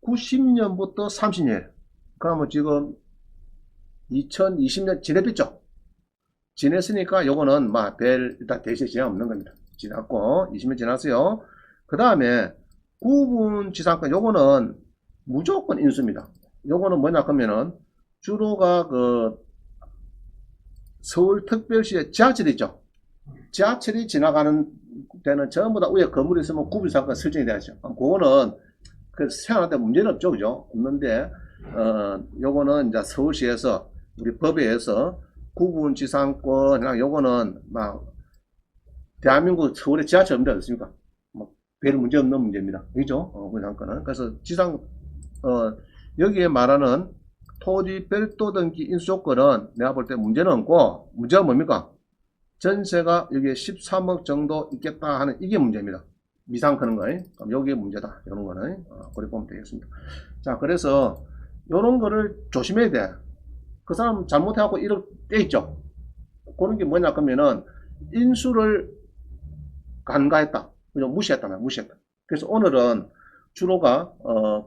90년부터 30년. 그러면 지금 2020년 지냈겠죠? 지냈으니까 요거는 일단 대세 제한 없는 겁니다. 지났고 20년 지났어요. 그 다음에 구분 지상권 요거는 무조건 인수입니다. 요거는 뭐냐 그러면은 주로가 그 서울특별시에 지하철이 있죠. 지하철이 지나가는 데는 전부 다 위에 건물이 있으면 구분지상권 설정이 되어야죠. 그거는 세안할 때 문제는 없죠, 그죠? 없는데 요거는 이제 서울시에서 우리 법에 의해서 구분지상권 요거는 대한민국 서울에 지하철 없는 데 없습니까? 별 문제 없는 문제입니다, 그죠? 구분지상권은 그래서 여기에 말하는 토지 별도 등기 인수 조건은 내가 볼 때 문제는 없고 문제가 뭡니까? 전세가 여기에 13억 정도 있겠다 하는 이게 문제입니다. 미상 크는 거. 그럼 여기에 문제다. 이런 거는 그렇게 보면 되겠습니다. 자, 그래서 이런 거를 조심해야 돼. 그 사람 잘못해갖고 1억 떼있죠. 그런 게 뭐냐 그러면은 인수를 간과했다. 무시했다. 그래서 오늘은 주로가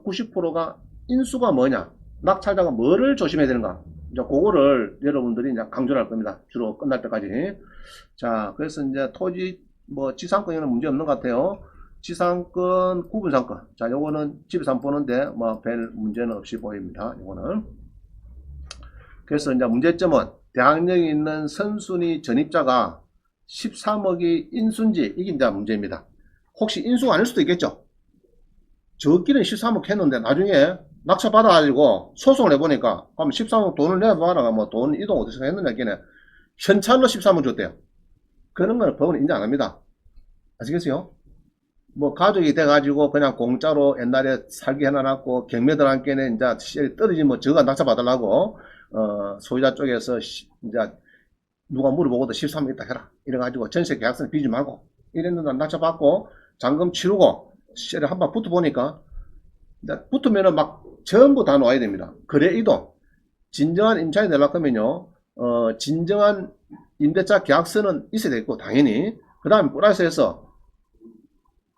90%가 인수가 뭐냐, 낙찰자가 뭐를 조심해야 되는가. 이제 그거를 여러분들이 이제 강조를 할 겁니다. 주로 끝날 때까지. 자, 그래서 이제 토지 지상권에는 문제 없는 것 같아요. 지상권, 구분상권. 자, 요거는 집에서 한번 보는데 별 문제는 없이 보입니다. 요거는. 그래서 이제 문제점은 대항력이 있는 선순위 전입자가 13억이 인수인지 이게 이제 문제입니다. 혹시 인수가 아닐 수도 있겠죠. 저끼는 13억 했는데 나중에 낙찰 받아가지고 소송을 해보니까 그럼 13억 돈을 내봐라. 돈 이동 어디서 했느냐 걔네 현찰로 13억 줬대요. 그런 거는 법은 인정 안 합니다. 아시겠어요? 뭐 가족이 돼가지고 그냥 공짜로 옛날에 살게 해놔놨고 경매들한테는 이제 CL이 떨어지면 뭐 저가 낙찰 받으려고 소유자 쪽에서 이제 누가 물어보고도 13억 있다 해라 이래가지고 전세 계약서를 비지 말고 이랬는데 낙찰 받고 잔금 치르고 CL에 한번 붙어보니까 이제 붙으면은 막 전부 다 놓아야 됩니다. 거래 이동 진정한 임차인이 되려고 하면요 진정한 임대차 계약서는 있어야 되고 당연히 그 다음에 플러스해서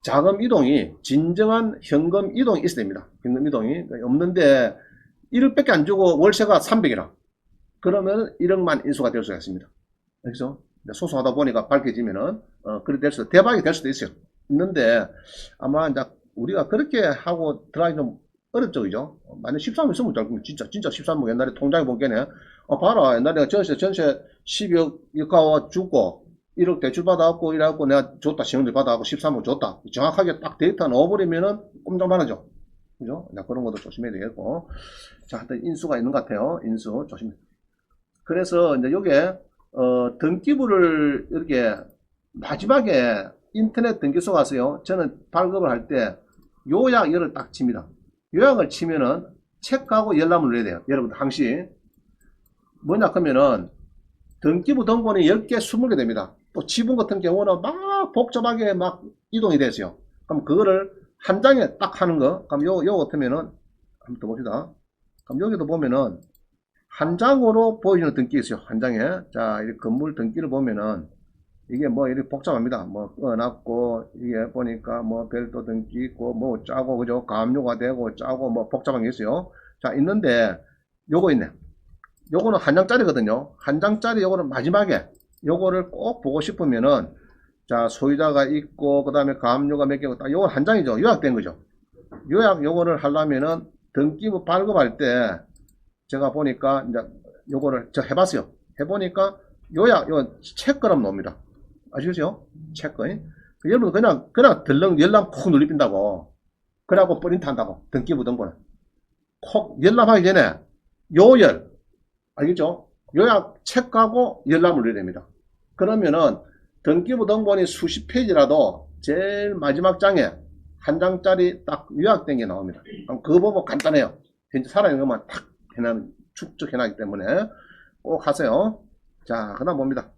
자금 이동이 진정한 현금 이동이 있어야 됩니다. 현금 이동이 없는데 1억밖에 안 주고 월세가 300이라 그러면 1억만 인수가 될 수가 있습니다. 그래서 소송하다 보니까 밝혀지면은 그렇게 될 수도 대박이 될 수도 있어요. 있는데 아마 이제 우리가 그렇게 하고 들어가기 좀 어렵죠, 그죠? 만약 13억 있으면 진짜 13억 옛날에 통장에 보기에는 봐라 옛날에 전세 12억 이거 주고 1억 대출 받아갖고 이래갖고 내가 줬다 시험들 받아갖고 13억 줬다 정확하게 딱 데이터 넣어버리면은 꼼짝말하죠. 그죠? 그런 것도 조심해야 되겠고 자 하여튼 인수가 있는 것 같아요. 인수 조심해. 그래서 이제 요게 등기부를 이렇게 마지막에 인터넷 등기소 가서요. 저는 발급을 할 때 요약 열을 딱 칩니다. 요약을 치면은 체크하고 열람을 넣어야 돼요. 여러분들 항시 뭐냐 하면은 등기부 등본이 10개 20개 됩니다. 또 지분 같은 경우는 막 복잡하게 막 이동이 되세요. 그럼 그거를 한 장에 딱 하는 거. 그럼 요 같으면은 한번 더 봅시다. 그럼 여기도 보면은 한 장으로 보여주는 등기 있어요. 한 장에. 자, 이 건물 등기를 보면은 이게 뭐 이렇게 복잡합니다. 뭐 꺼놨고 이게 보니까 뭐 별도 등기 있고 뭐 짜고 그죠? 가압류가 되고 짜고 뭐 복잡한 게 있어요. 자, 있는데 요거 있네. 요거는 한 장짜리거든요. 한 장짜리 요거는 마지막에 요거를 꼭 보고 싶으면은 자, 소유자가 있고 그다음에 가압류가 몇 개고 딱 요건 한 장이죠. 요약된 거죠. 요약 요거를 하려면은 등기부 발급할 때 제가 보니까 이제 요거를 저 해봤어요. 해보니까 요약 요 체크럼 나옵니다. 아시겠죠? 체크. 여러분 그냥 들렁 열람 콕 눌리빈다고. 그래갖고 프린트 한다고. 등기부 등본을 콕 열람하기 전에 요열 알겠죠? 요약 체크하고 열람을 넣어야 됩니다. 그러면은 등기부 등본이 수십 페이지라도 제일 마지막 장에 한 장짜리 딱 요약된 게 나옵니다. 그거 보면 간단해요. 현재 살아있는 것만 탁 축적해놨기 때문에 꼭 하세요. 자, 그 다음 봅니다.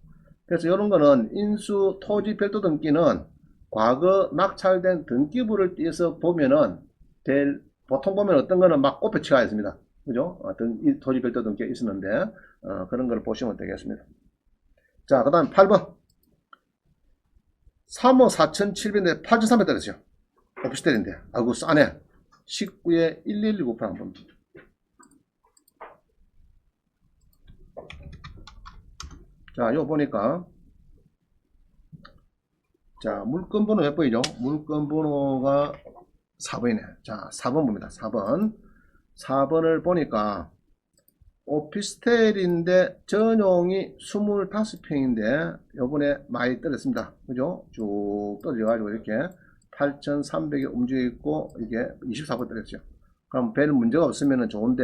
그래서 이런 거는 인수 토지 별도 등기는 과거 낙찰된 등기부를 띄어서 보면은 보통 보면 어떤 거는 막 꼽혀치가 있습니다. 그죠? 토지 별도 등기가 있었는데 그런 걸 보시면 되겠습니다. 자, 그 다음 8번 3억 4,700인데 8,300 떨어졌어요. 오피스텔인데 아이고 싸네. 19에 1119% 한번 자, 이거 보니까 자, 물건 번호 몇 번이죠? 물건 번호가 4번이네. 자, 4번 봅니다. 4번. 4번을 보니까 오피스텔인데 전용이 25평인데 요번에 많이 떨어졌습니다. 그죠? 쭉 떨어져가지고 이렇게 8,300에 움직여 있고 이게 24번 떨어졌죠. 그럼 별 문제가 없으면 좋은데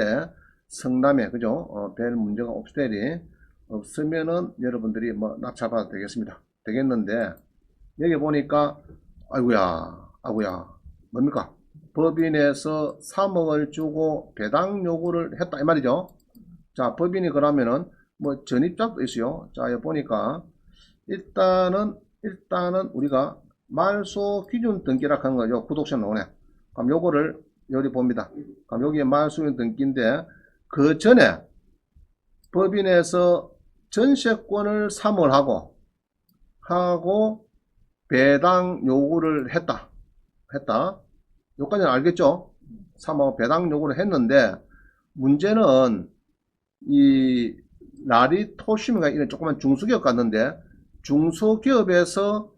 성남에 그죠? 별 문제가 오피스텔이 없으면은 여러분들이 뭐 낙찰받아도 되겠습니다. 되겠는데 여기 보니까 아이고야 뭡니까? 법인에서 3억을 주고 배당 요구를 했다 이 말이죠. 자, 법인이 그러면은 뭐 전입작도 있어요. 자, 여기 보니까 일단은 우리가 말소 기준 등기라 하는 거죠. 구독션 나오네. 그럼 요거를 여기 봅니다. 그럼 여기에 말소 기준 등기인데 그 전에 법인에서 전세권을 3억을 하고 배당 요구를 했다. 여기까지는 알겠죠? 3억 배당 요구를 했는데 문제는 이 라리토시미가 이런 조그만 중소기업 같는데 중소기업에서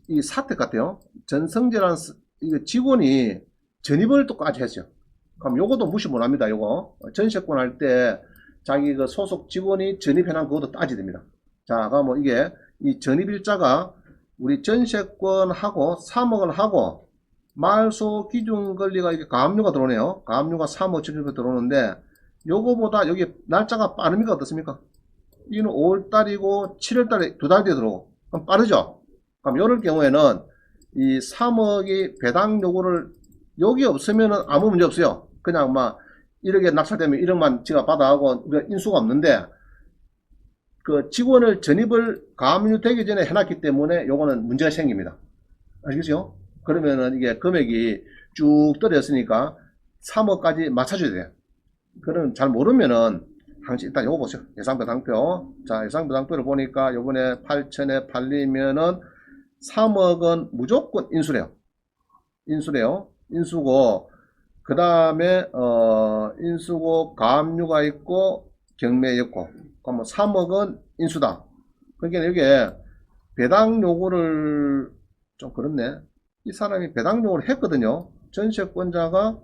이 사택 같아요. 전성재라는 직원이 전입을 또까지 했어요. 그럼 요것도 무시 못합니다. 요거 전세권 할 때 자기 그 소속 직원이 전입해놓은 그것도 따지야 됩니다. 자, 그럼 이게 이 전입일자가 우리 전세권하고 3억을 하고 말소 기준 권리가 이게 가압류가 들어오네요. 가압류가 3억 7천 들어오는데 요거보다 여기 날짜가 빠릅니까 어떻습니까? 이는 5월달이고 7월달에 두 달 뒤에 들어오고 그럼 빠르죠? 그럼 이럴 경우에는 이 3억이 배당 요구를 여기 없으면은 아무 문제 없어요. 그냥 막 1억에 낙찰되면 1억만 지가 받아가고 인수가 없는데 그 직원을 전입을 가압류되기 전에 해놨기 때문에 요거는 문제가 생깁니다. 아시겠죠? 그러면은 이게 금액이 쭉 떨어졌으니까 3억까지 맞춰줘야 돼요. 그럼 잘 모르면은 항상 일단 요거 보세요. 예상배당표. 자, 예상배당표를 보니까 요번에 8천에 팔리면은 3억은 무조건 인수래요. 인수래요. 인수고, 그 다음에, 인수고, 가압류가 있고, 경매였고, 그러면 3억은 인수다. 그러니까 이게 배당 요구를, 좀 그렇네. 이 사람이 배당 요구를 했거든요. 전세권자가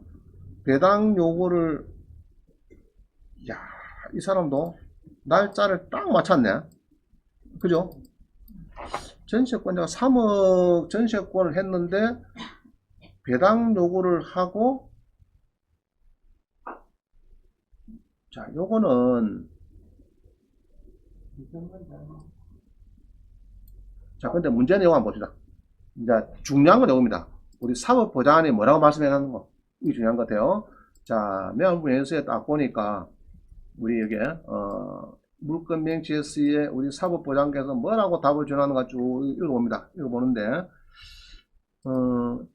배당 요구를, 야, 이 사람도 날짜를 딱 맞췄네. 그죠? 전세권자가 3억 전세권을 했는데, 배당 요구를 하고, 자, 요거는, 자, 근데 문제는 요거 한번 봅시다. 이제 중요한 건 요겁니다. 우리 사법보장안이 뭐라고 말씀해 놨는 거. 이게 중요한 것 같아요. 자, 매화부연수에 딱 보니까, 우리 여기에, 물건 명치에 쓰에 우리 사법보장께서 뭐라고 답을 전하는가 쭉 읽어봅니다. 읽어보는데,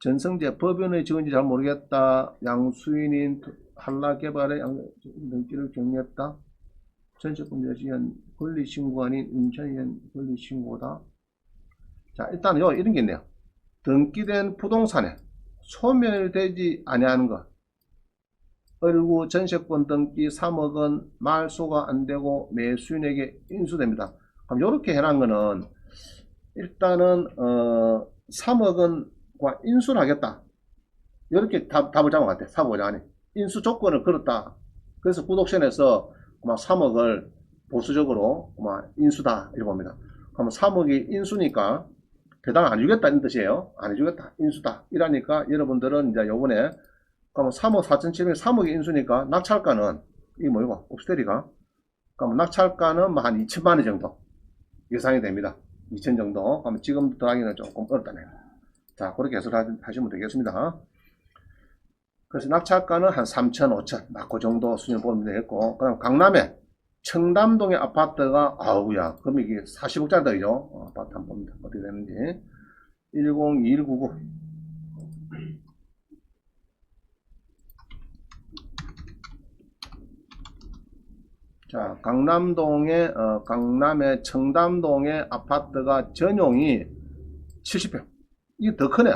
전성재 법인의 직원인지 잘 모르겠다. 양수인인 한라개발의 등기를 경리했다. 전세권자 지연 권리신고 아닌 인천현 권리신고다. 자, 일단 요 이런 게 있네요. 등기된 부동산에 소멸되지 아니하는 것. 을구 전세권 등기 3억은 말소가 안되고 매수인에게 인수됩니다. 그럼 요렇게 해놓은 거는 일단은 3억은 인수를 하겠다. 이렇게 답을 잡은 것 같아요. 사보장안이 인수 조건을 걸었다. 그래서 구독선에서 3억을 보수적으로 인수다 이렇게 봅니다. 그러면 3억이 인수니까 배당 안 주겠다 이런 뜻이에요. 안 해주겠다 인수다 이러니까 여러분들은 이제 요번에 그러면 3억 4,700 3억이 인수니까 낙찰가는 이게 뭐이고 옵스테리가 그러면 낙찰가는 한 2천만원 정도 예상이 됩니다. 2천 정도. 그러면 지금 더하기는 조금 어렵다네요. 자, 그렇게 해석하시면 되겠습니다. 그래서 낙찰가는 한 3천, 5천, 그 정도 수준을 보면 되겠고, 그럼 강남에 청담동의 아파트가, 아우야, 그럼 이게 40억짜리죠? 아파트 한번 봅니다. 어떻게 되는지. 102199. 자, 강남의 청담동의 아파트가 전용이 70평. 이게 더 크네.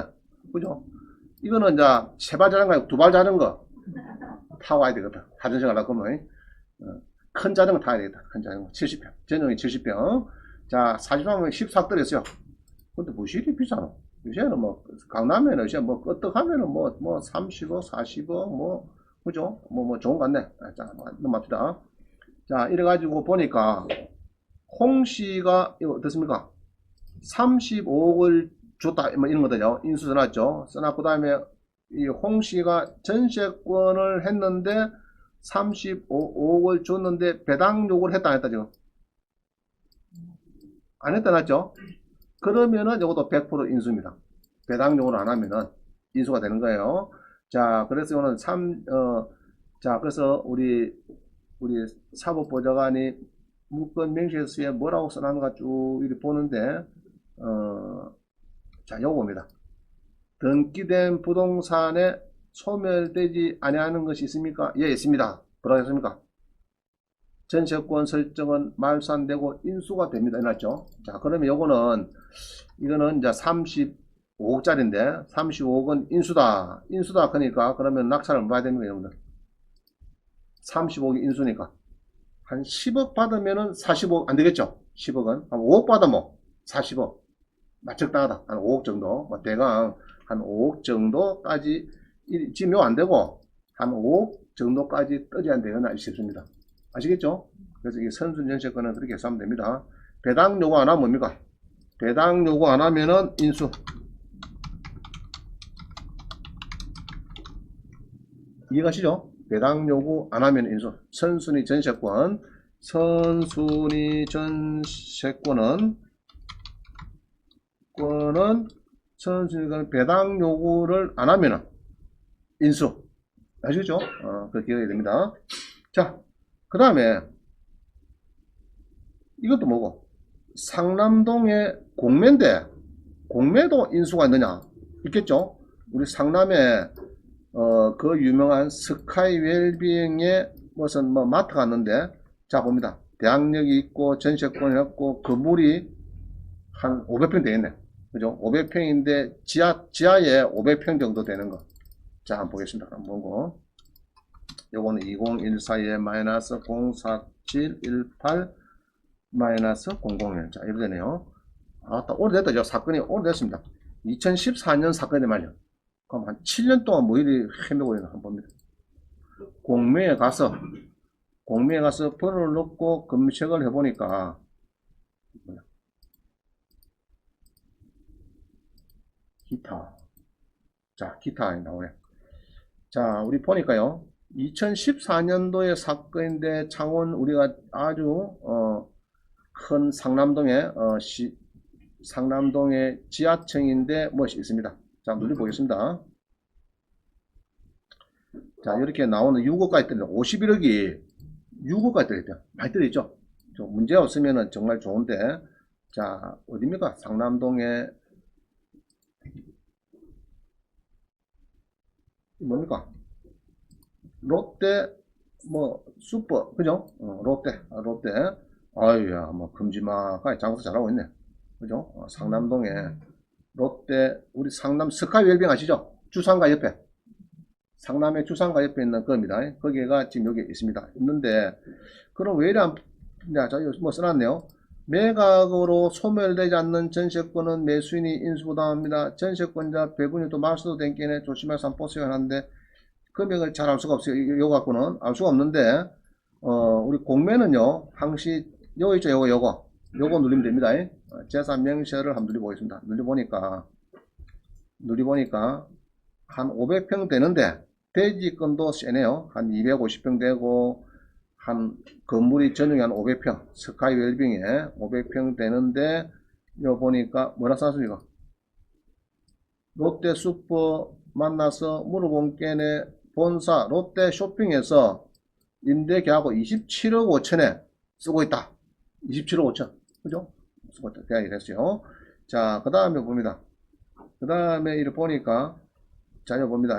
그죠? 이거는 이제 세발 자전거, 두발 자전거 타고 와야 되거든. 자전거 하려고 하면. 큰 자전거 타야 되겠다. 큰 자전거. 70평. 전용이 70평. 자, 40평은 14억 들였어요. 근데 무실이 비싸노. 요새는 강남에는 이제 끄떡하면은 30억, 40억, 그죠? 좋은 것 같네. 자, 넘어갑시다. 자, 이래가지고 보니까, 홍씨가, 이거 어떻습니까? 35억을 줬다, 이런 거든요. 인수 써놨죠. 써놨고, 그 다음에, 이 홍씨가 전세권을 했는데, 35억을 줬는데, 배당 요구를 했다, 안 했다, 지금? 안 했다, 놨죠? 그러면은, 이것도 100% 인수입니다. 배당 요구를 안 하면은, 인수가 되는 거예요. 자, 그래서 이거는 자, 그래서 우리 사법보좌관이 물건 명시서에 뭐라고 써놨는가 쭉 이렇게 보는데, 자, 요거 봅니다. 등기된 부동산에 소멸되지 아니하는 것이 있습니까? 예, 있습니다. 뭐라고 했습니까? 전세권 설정은 말소 안 되고 인수가 됩니다. 해놨죠? 자, 그러면 요거는, 이거는 이제 35억짜리인데, 35억은 인수다. 인수다. 그러니까, 그러면 낙찰을 봐야 됩니다, 여러분들. 35억이 인수니까. 한 10억 받으면은 40억 안 되겠죠? 10억은. 한 5억 받으면 40억. 적당하다. 한 5억 정도. 대강 한 5억 정도까지, 지금 요 안 되고, 한 5억 정도까지 떠져야 되거나 싶습니다. 아시겠죠? 그래서 이게 선순전세권은 그렇게 해서 하면 됩니다. 배당 요구 안 하면 뭡니까? 배당 요구 안 하면은 인수. 이해가시죠? 배당 요구 안 하면 인수. 선순위 전세권. 선순위 전세권은 선순위가 배당 요구를 안 하면은 인수. 아시겠죠? 그렇게 기억해야 됩니다. 자, 그 다음에 이것도 뭐고? 상남동에 공매인데 공매도 인수가 있느냐? 있겠죠? 우리 상남에 그 유명한 스카이 웰빙에 무슨 뭐 마트 갔는데 자 봅니다. 대학역이 있고 전세권이 있고 건물이 한 500평 되겠네. 그죠? 500평인데 지하에 500평 정도 되는 거. 자, 한번 보겠습니다. 한번 보고. 요거는 2014에 마이너스 04718 마이너스 001. 자, 이렇게 되네요. 딱 오래됐다. 사건이 오래됐습니다. 2014년 사건이 말이야. 그럼 한 7년 동안 뭐 일이 헤매고 있나 한번 봅니다. 공매에 가서 번호를 넣고 검색을 해보니까 기타. 자, 기타에 나오네. 자, 우리 보니까요. 2014년도의 사건인데 창원 우리가 아주 큰 상남동에 상남동의 지하층인데 무엇이 있습니다. 자, 눌러보겠습니다. 자, 이렇게 나오는 6억까지 들어있다. 51억이 6억까지 들어있다. 많이 들어있죠? 문제 없으면 정말 좋은데, 자, 어디입니까? 상남동에, 뭡니까? 롯데, 뭐, 슈퍼, 그죠? 롯데. 아유야, 뭐, 금지마까지 장사 잘하고 있네. 그죠? 상남동에, 롯데, 우리 상남 스카이 웰빙 아시죠? 주상가 옆에. 상남의 주상가 옆에 있는 겁니다. 거기가 지금 여기 있습니다. 있는데, 그럼 왜 이래 안, 자, 뭐 써놨네요. 매각으로 소멸되지 않는 전세권은 매수인이 인수부담합니다. 전세권자 배분율도 말소도 된 게네 조심해서 한번 보세요 하는데, 금액을 잘 알 수가 없어요. 이거 갖고는 알 수가 없는데, 우리 공매는요, 항시, 요거 있죠, 요거 누르면 됩니다. 재산 명시를 한번 누려보겠습니다. 누려보니까, 한 500평 되는데, 대지권도 세네요. 한 250평 되고, 한, 건물이 전용이 한 500평, 스카이 웰빙에 500평 되는데, 요 보니까, 뭐라 써놨습니까? 롯데 슈퍼 만나서 물어본 게네 본사 롯데 쇼핑에서 임대 계약고 27억 5천에 쓰고 있다. 27억 5천. 그죠? 쓰고 있다. 계약이 됐어요. 자, 그 다음에 봅니다. 그 다음에 이를 보니까, 자, 이거 봅니다.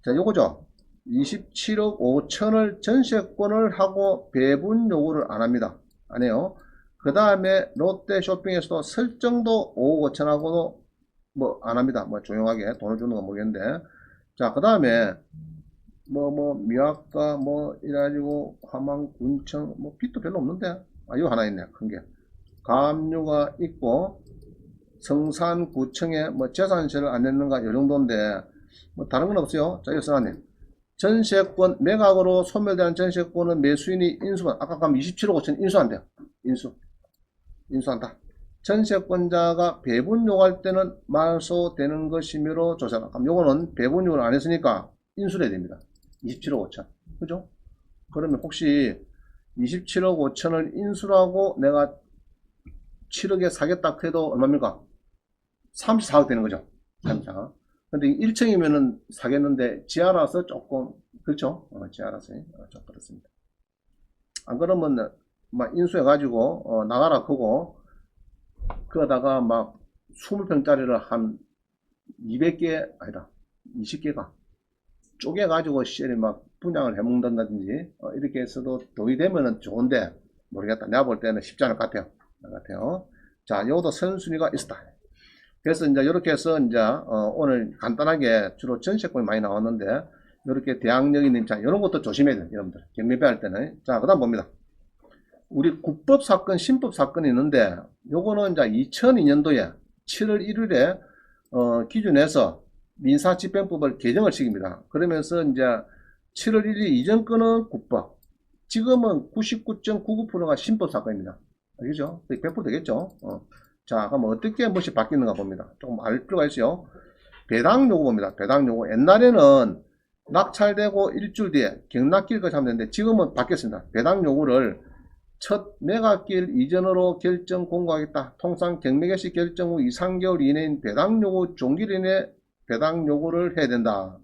자, 요거죠. 27억 5천을 전세권을 하고 배분 요구를 안 합니다. 안 해요. 그 다음에 롯데 쇼핑에서도 설정도 5억 5천하고도 뭐 안 합니다. 뭐 조용하게 돈을 주는 건 모르겠는데. 자, 그 다음에 미약가 이래가지고 화망 군청 빚도 별로 없는데. 이거 하나 있네. 큰 게. 가압류가 있고 성산구청에 재산세를 안 냈는가 이 정도인데 다른 건 없어요. 자, 이거 써놨네. 전세권 매각으로 소멸되는 전세권은 매수인이 인수한 아까 가면 27억 5천 인수한대요. 인수한다. 전세권자가 배분 요구할 때는 말소되는 것이므로 조사라. 그럼 요거는 배분 요구를 안 했으니까 인수를 해야 됩니다. 27억 5천. 그죠? 그러면 혹시 27억 5천을 인수하고 내가 7억에 사겠다 해도 얼마입니까? 34억 되는 거죠. 34억. 근데 1층이면은 사겠는데 지하라서 조금 그렇죠? 지하라서 좀 그렇습니다. 안 그러면 막 인수해 가지고 나가라 크고 그러다가 막 20평짜리를 한 200개 아니다 20개가 쪼개 가지고 시절에 막 분양을 해 먹는다든지 이렇게 해서도 돈이 되면은 좋은데 모르겠다. 내가 볼 때는 쉽지 않을 것 같아요. 자, 요것도 선순위가 있었다. 그래서 이제 이렇게 해서 이제 오늘 간단하게 주로 전세권이 많이 나왔는데 이렇게 대항력이 있는 자 이런 것도 조심해야 돼요, 여러분들. 경매배할 때는. 자, 그다음 봅니다. 우리 국법 사건, 신법 사건이 있는데 요거는 이제 2002년도에 7월 1일에 기준에서 민사집행법을 개정을 시킵니다. 그러면서 이제 7월 1일 이전 건은 국법, 지금은 99.99%가 신법 사건입니다. 알겠죠? 100% 되겠죠? 자, 그럼 어떻게 무엇이 바뀌는가 봅니다. 조금 알 필요가 있어요. 배당 요구 봅니다. 배당 요구. 옛날에는 낙찰되고 일주일 뒤에 경락길까지 하면 되는데 지금은 바뀌었습니다. 배당 요구를 첫 매각길 이전으로 결정 공고하겠다. 통상 경매개시 결정 후 2, 3개월 이내인 배당 요구 종길 이내 배당 요구를 해야 된다.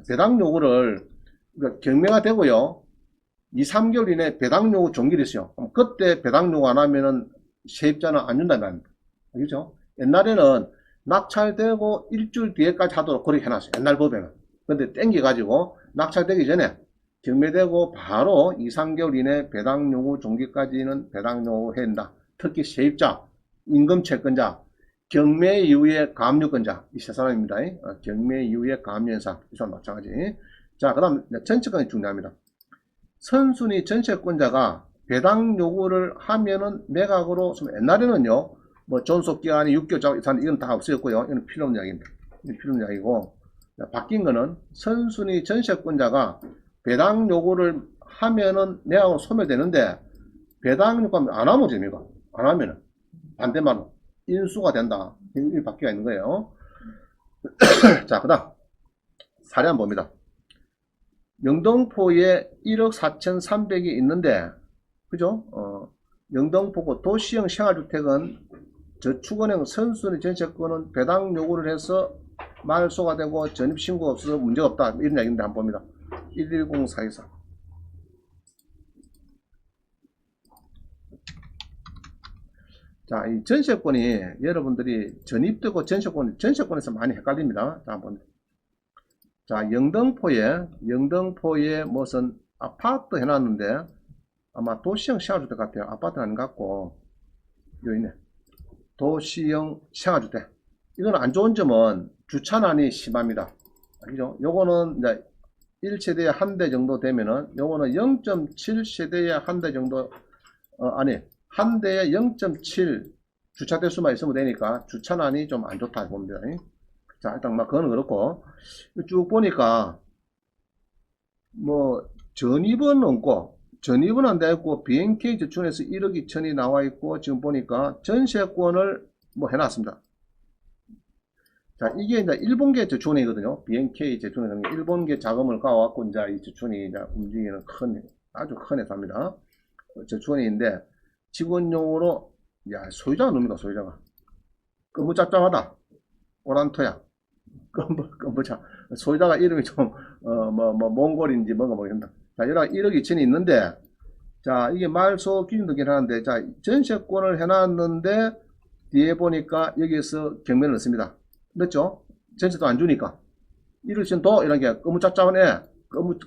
배당 요구를 그러니까 경매가 되고요. 2, 3개월 이내 배당 요구 종길이 있어요. 그럼 그때 배당 요구 안 하면은 세입자는 안 준다는 말입니다. 그죠? 옛날에는 낙찰되고 일주일 뒤에까지 하도록 그렇게 해놨어요. 옛날 법에는. 근데 땡겨가지고 낙찰되기 전에 경매되고 바로 2, 3개월 이내 배당 요구 종기까지는 배당 요구 해야 된다. 특히 세입자, 임금 채권자, 경매 이후에 가압류권자 이 세 사람입니다. 경매 이후에 가압류현상 이 사람 마찬가지. 자, 그 다음 전체권이 중요합니다. 선순위 전세권자가 배당 요구를 하면은 매각으로, 옛날에는요, 뭐 존속기간이 6개월 이상 이건 다 없어졌고요. 이건 필요 없는 이야기입니다. 이건 필요 없는 이야기고, 바뀐 거는 선순위 전세권자가 배당 요구를 하면은 매각으로 소멸되는데, 배당 요구 안 하면 됩니까? 안 하면은 반대말로 인수가 된다. 이 바뀌어 있는 거예요. 자, 그 다음 사례 한번 봅니다. 영등포에 1억 4,300이 있는데, 그죠? 영등포구 도시형 생활주택은 저축은행 선순위 전세권은 배당 요구를 해서 말소가 되고 전입신고가 없어서 문제가 없다. 이런 이야기인데 한번 봅니다. 110424. 자, 이 전세권이 여러분들이 전입되고 전세권에서 많이 헷갈립니다. 자, 한번. 자, 영등포에 무슨 아파트 해놨는데 아마 도시형 생활주택 같아요. 아파트는 아닌 것 같고, 여기 있네. 도시형 생활주택. 이건 안 좋은 점은 주차난이 심합니다. 그죠? 요거는 이제 1세대에 한 대 정도 되면은, 요거는 0.7세대에 한 대 정도, 아니, 한 대에 0.7 주차 대수만 있으면 되니까 주차난이 좀 안 좋다 봅니다. 자, 일단 막 그거는 그렇고, 쭉 보니까 뭐 전입은 없고, 전입은 안 되고 BNK 저축은에서 1억 2천이 나와 있고, 지금 보니까 전세권을 뭐 해놨습니다. 자, 이게 이제 일본계 저축은행이거든요. BNK 저축은행 일본계 자금을 가와갖고 이제 이 저축은행이 이제 움직이는 아주 큰 회사입니다. 저축은행인데 직원용으로, 야, 소유자가 놉니다. 소유자가 끄무잡잡하다. 오란토야. 끄무잡. 소유자가 이름이 좀 몽골인지 뭔가 모르겠다. 자, 여기가 1억 2천이 있는데, 자, 이게 말소 기준도 괜찮은데, 자, 전세권을 해놨는데 뒤에 보니까 여기에서 경매를 넣습니다. 넣죠? 전세도 안 주니까. 1억 2천 도 이런 게 끄무잡잡한 애,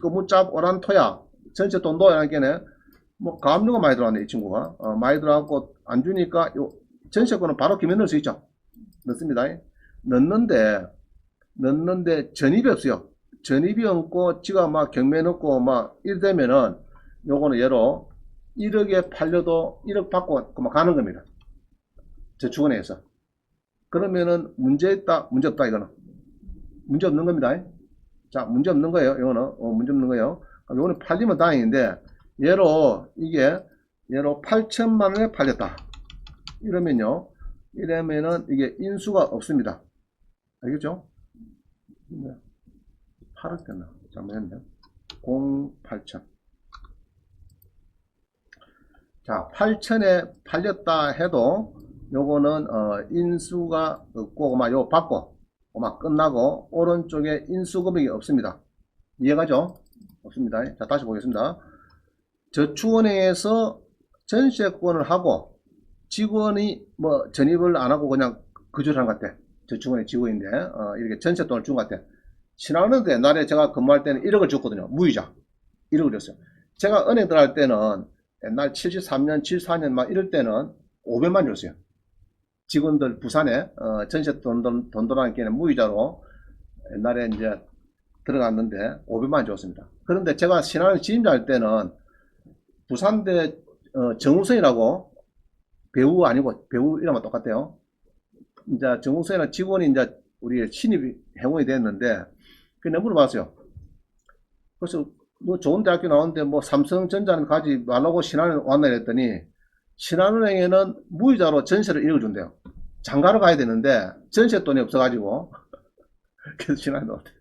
끄무잡 오란토야. 전세 돈도 이런 게네. 뭐 가압류가 많이 들어왔네, 이 친구가. 많이 들어왔고 안 주니까 요 전세권은 바로 경매 넣을 수 있죠. 넣습니다. 넣는데 전입이 없어요. 전입이 없고 지가 막 경매 넣고 막 이러면은 요거는 예로 1억에 팔려도 1억 받고 그만 가는 겁니다. 저축은행에서. 그러면은 문제 있다, 문제 없다, 이거는. 문제 없는 겁니다. 자, 문제 없는 거예요. 이거는. 문제 없는 거예요. 요거는 팔리면 다행인데, 얘로 8천만 원에 팔렸다. 이러면요. 이러면은 이게 인수가 없습니다. 알겠죠? 8억 됐나? 잘못했네. 08천. 자, 8천에 팔렸다 해도 요거는 인수가 없고 막 요 받고 막 끝나고 오른쪽에 인수금액이 없습니다. 이해가죠? 없습니다. 자, 다시 보겠습니다. 저축은행에서 전세권을 하고 직원이 뭐 전입을 안 하고 그냥 거주를 한 것 같아. 저축은행 직원인데 이렇게 전세돈을 준 것 같아. 신한은행도 옛날에 제가 근무할 때는 1억을 줬거든요. 무이자 1억을 줬어요. 제가 은행 들어갈 때는 옛날 73년 74년 막 이럴 때는 500만 줬어요. 직원들 부산에 전세돈 돈들어가는 게는 무이자로 옛날에 이제 들어갔는데 500만 줬습니다. 그런데 제가 신한은행 지임자할 때는 부산대 정우성이라고, 배우 아니고 배우 이름은 똑같아요. 이제 정우성이라는 직원이 이제 우리 신입 회원이 됐는데 그냥 물어봤어요. 그래서 뭐 좋은 대학교 나왔는데 뭐 삼성전자는 가지 말라고 신한은행 왔나 했더니, 신한은행에는 무이자로 전세를 읽어준대요. 장가를 가야 되는데 전세 돈이 없어가지고 그래서 신한은행 왔대요.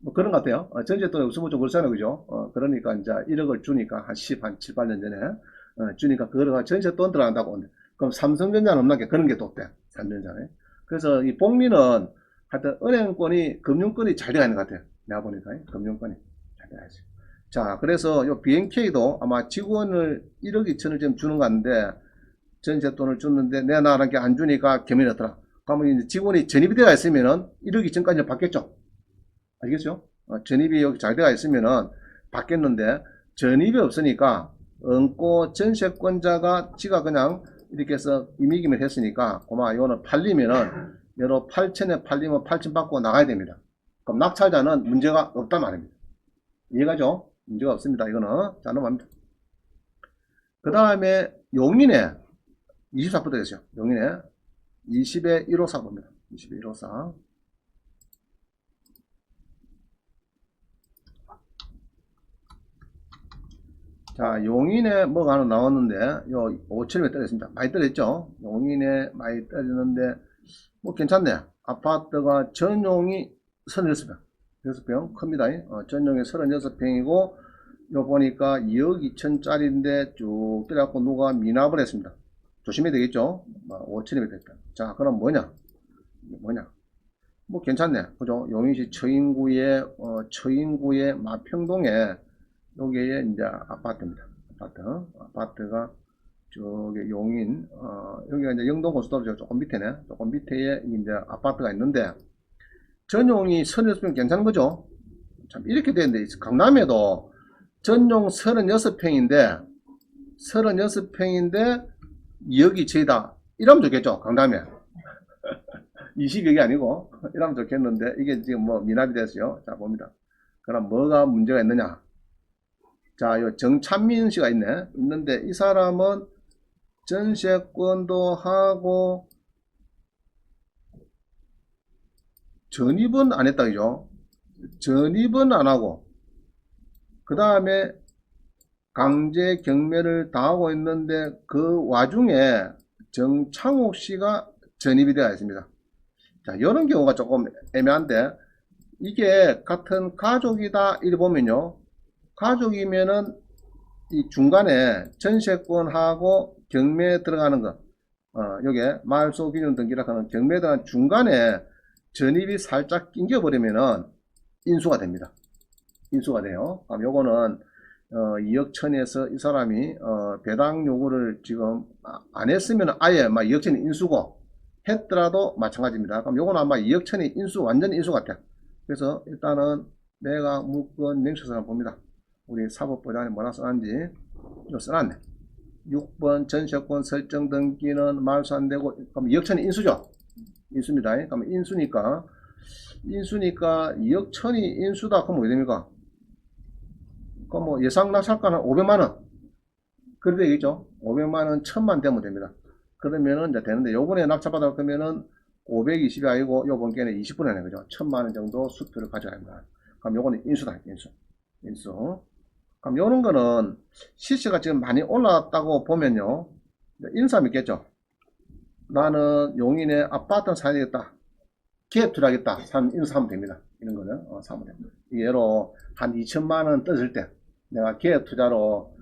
뭐 그런 것 같아요. 전세 돈이 없으면 좀 그렇잖아요. 그죠? 그러니까 이제 1억을 주니까 한 7, 8년 전에, 주니까 그거가 전세 돈 들어간다고. 그럼 삼성전자는 없나 게 그런 게 또 없대. 삼성전자에. 그래서 이 복리는 하여튼 은행권이, 금융권이 잘 돼가는 것 같아요. 내가 보니까, 금융권이 잘 돼가지. 자, 그래서 요 BNK도 아마 직원을 1억 2천을 지금 주는 거 같은데, 전세 돈을 줬는데 내가 나가는 게 안 주니까 겸해놨더라. 그러면 이제 직원이 전입이 되어 있으면은 1억 2천까지 받겠죠. 알겠죠? 전입이 여기 잘 되어 있으면은 받겠는데 전입이 없으니까 얹고 전세권자가 지가 그냥 이렇게 해서 임의기면 했으니까 고마 이거는 팔리면은 여러 8천에 팔리면 8천 받고 나가야 됩니다. 그럼 낙찰자는 문제가 없단 말입니다. 이해가죠? 문제가 없습니다. 이거는 자 넘어갑니다. 그 다음에 용인에 24부터 됐어요. 용인에 20에 154 봅니다. 20에 154. 자, 용인에 뭐가 하나 나왔는데, 요 5천원에 떨어졌습니다. 많이 떨어졌죠? 용인에 많이 떨어졌는데, 뭐 괜찮네. 아파트가 전용이 36평. 6평 큽니다. 전용이 36평이고, 요 보니까 2억 2천짜리인데 쭉 떨어갖고 누가 미납을 했습니다. 조심해야 되겠죠? 5천원이 됐다. 자, 그럼 뭐냐? 뭐 괜찮네. 그죠? 용인시 처인구의 마평동에 여기에 이제 아파트입니다. 아파트가 저기 용인, 여기가 이제 영동고속도로 조금 밑에네. 조금 밑에 이제 아파트가 있는데, 전용이 36평 괜찮은 거죠? 참, 이렇게 되는데, 강남에도 전용 36평인데, 2억이 최다. 이러면 좋겠죠? 강남에. 20억이 아니고, 이러면 좋겠는데, 이게 지금 뭐 미납이 됐어요. 자, 봅니다. 그럼 뭐가 문제가 있느냐? 자, 요 정찬민 씨가 있는데, 이 사람은 전세권도 하고, 전입은 안 했다, 그죠? 전입은 안 하고, 그 다음에 강제 경매를 당하고 있는데, 그 와중에 정창욱 씨가 전입이 되어 있습니다. 자, 이런 경우가 조금 애매한데, 이게 같은 가족이다, 이래 보면요. 가족이면은 이 중간에 전세권하고 경매 들어가는 거, 요게 마을소 기준 등기라 하는 경매 들어가는 중간에 전입이 살짝 낑겨버리면은 인수가 됩니다. 인수가 돼요. 그럼 요거는 2억 천에서 이 사람이 배당 요구를 지금 안 했으면 아예 막 2억 천이 인수고 했더라도 마찬가지입니다. 그럼 요거는 아마 2억 천이 완전히 인수 같아. 그래서 일단은 내가 묶은 명시서를 봅니다. 우리 사법부장이 뭐라 써놨는지 이거 써놨네. 6번 전세권 설정 등기는 말소 안되고, 그럼 2억 천이 인수죠. 인수입니다. 그럼 인수니까 2억 천이 인수다. 그럼 어떻게 됩니까? 그럼 뭐 예상 낙찰가는 500만원. 그래 되겠죠. 500만원 1000만 되면 됩니다. 그러면은 이제 되는데, 요번에 낙찰받을 거면은 520이 아니고 요번 게는 20분이네. 그죠? 1000만원 정도 수표를 가져야 합니다. 그럼 요거는 인수다. 인수. 그럼 요런 거는 시세가 지금 많이 올랐다고 보면요. 인수하면 있겠죠. 나는 용인에 아파트 사야 되겠다. 기업 투자하겠다. 인수하면 됩니다. 이런 거는 사면 됩니다. 예로 한 2천만원 떴을 때 내가 기업 투자로,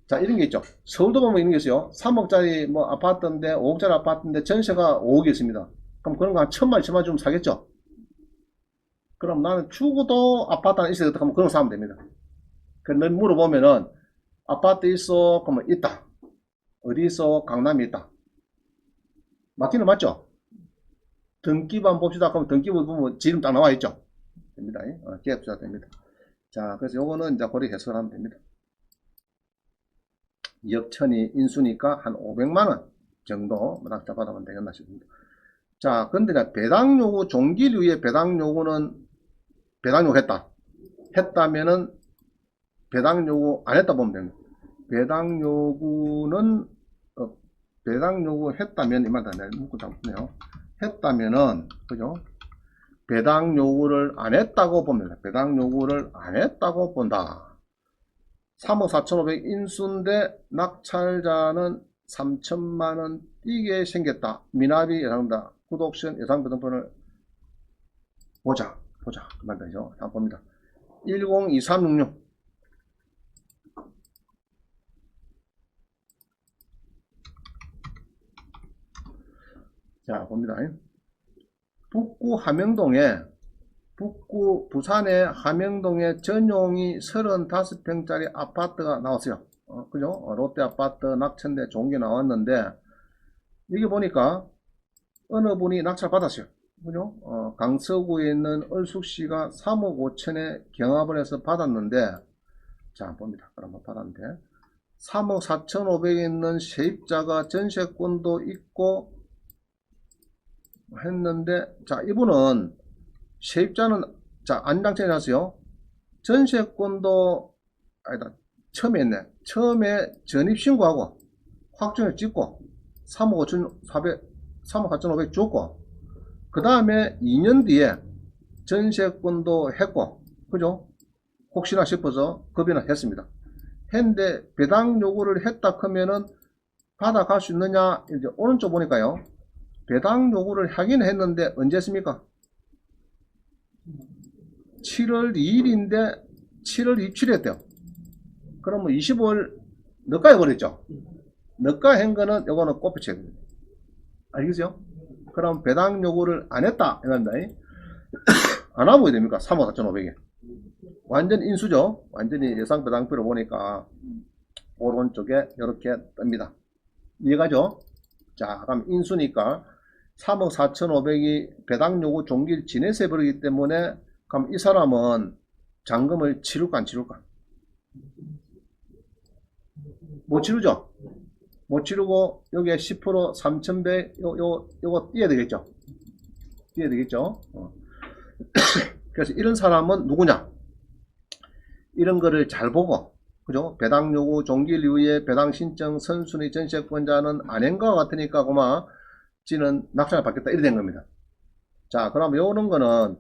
자, 이런 게 있죠. 서울도 보면 이런 게 있어요. 3억짜리 뭐 아파트인데, 5억짜리 아파트인데 전세가 5억이 있습니다. 그럼 그런 거 한 1,000만 주면 사겠죠. 그럼 나는 죽어도 아파트 하나 있어야 겠다 하면 그런 거 사면 됩니다. 그런데 물어보면은 아파트 있어? 그러면 있다. 어디 있어? 강남에 있다. 맞기는 맞죠? 등기부 봅시다. 그럼 등기부 보면 지름 딱 나와 있죠? 됩니다. 기업 투자 됩니다. 자, 그래서 요거는 이제 고리 해석하면 됩니다. 2억 천이 인수니까 한 500만원 정도 낙찰 받으면 되겠나 싶습니다. 자, 근데 배당 요구, 종기류의 배당 요구는 배당 요구 했다면은 배당 요구 안 했다 보면 됩니다. 배당 요구는 배당 요구 했다면 이만다 내가 묶고 잡네요. 했다면은 그죠? 배당 요구를 안 했다고 봅니다. 배당 요구를 안 했다고 본다. 3억 4,500 인수인데 낙찰자는 3천만원 뛰게 생겼다. 미납이 예상된다. 구독션 예상 배당권을 보자. 보자. 그 말이죠. 한번 봅니다. 102366. 자, 봅니다. 부산의 함영동에 전용이 35평짜리 아파트가 나왔어요. 그죠? 롯데아파트 낙천대 좋은 게 나왔는데, 여기 보니까 어느 분이 낙찰 받았어요. 그죠? 강서구에 있는 얼숙시가 3억 5천에 경합을 해서 받았는데, 자, 봅니다. 그럼 받았는데, 3억 4,500에 있는 세입자가 전세권도 있고 했는데, 자, 이분은 세입자는, 자, 안장천에 놨어요. 전세권도, 아니다, 처음에 했네. 처음에 전입신고하고, 확정을 찍고, 3억 4,500 줬고, 그 다음에 2년 뒤에 전세권도 했고, 그죠? 혹시나 싶어서 급여나 했습니다. 했는데, 배당 요구를 했다 하면은 받아갈 수 있느냐, 이제 오른쪽 보니까요. 배당 요구를 하긴 했는데, 언제 했습니까? 7월 2일인데 7월 27일 했대요. 그러면 25일 늦가 해버렸죠. 늦가 한 거는 요거는 꼽혀쳐야 됩니다. 알겠어요? 그럼 배당 요구를 안 했다 이겁니다. 안 하면 됩니까? 3억 4,500에 완전 인수죠. 완전히 예상 배당표로 보니까 오른쪽에 이렇게 뜹니다. 이해가죠? 자, 그럼 인수니까 3억 4,500이 배당 요구 종기를 지내서 해버리기 때문에, 그럼 이 사람은 잔금을 치를까 안 치를까? 못 치르죠? 못 치르고 여기에 10% 3,100 요거 띄어야 되겠죠? 띄어야 되겠죠? 그래서 이런 사람은 누구냐? 이런 거를 잘 보고, 그죠? 배당 요구 종기일 이후에 배당 신청 선순위 전세권자는 아닌 것 같으니까 그만 지는 낙찰을 받겠다 이래 된 겁니다. 자, 그럼 요런 거는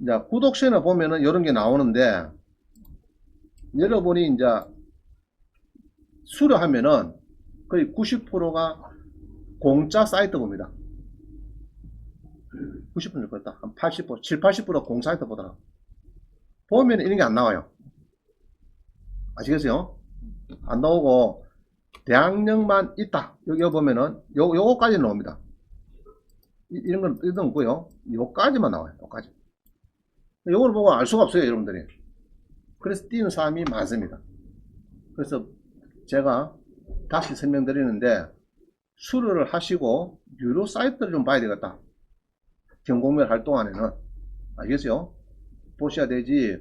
이제 구독시에 보면은 이런 게 나오는데, 여러분이 이제 수료하면은 거의 90%가 공짜 사이트 봅니다. 90%는 그렇다. 한 80%, 7, 80%가 공사이트 보더라. 보면 이런 게 안 나와요. 아시겠어요? 안 나오고, 대항력만 있다. 여기 보면은, 요거까지 나옵니다. 이런 건 뜻은 없고요. 요까지만 나와요. 요까지. 요걸 보고 알 수가 없어요, 여러분들이. 그래서 띄는 사람이 많습니다. 그래서 제가 다시 설명드리는데, 수료를 하시고 유료 사이트를 좀 봐야 되겠다. 경공면 할 동안에는. 알겠어요? 보셔야 되지.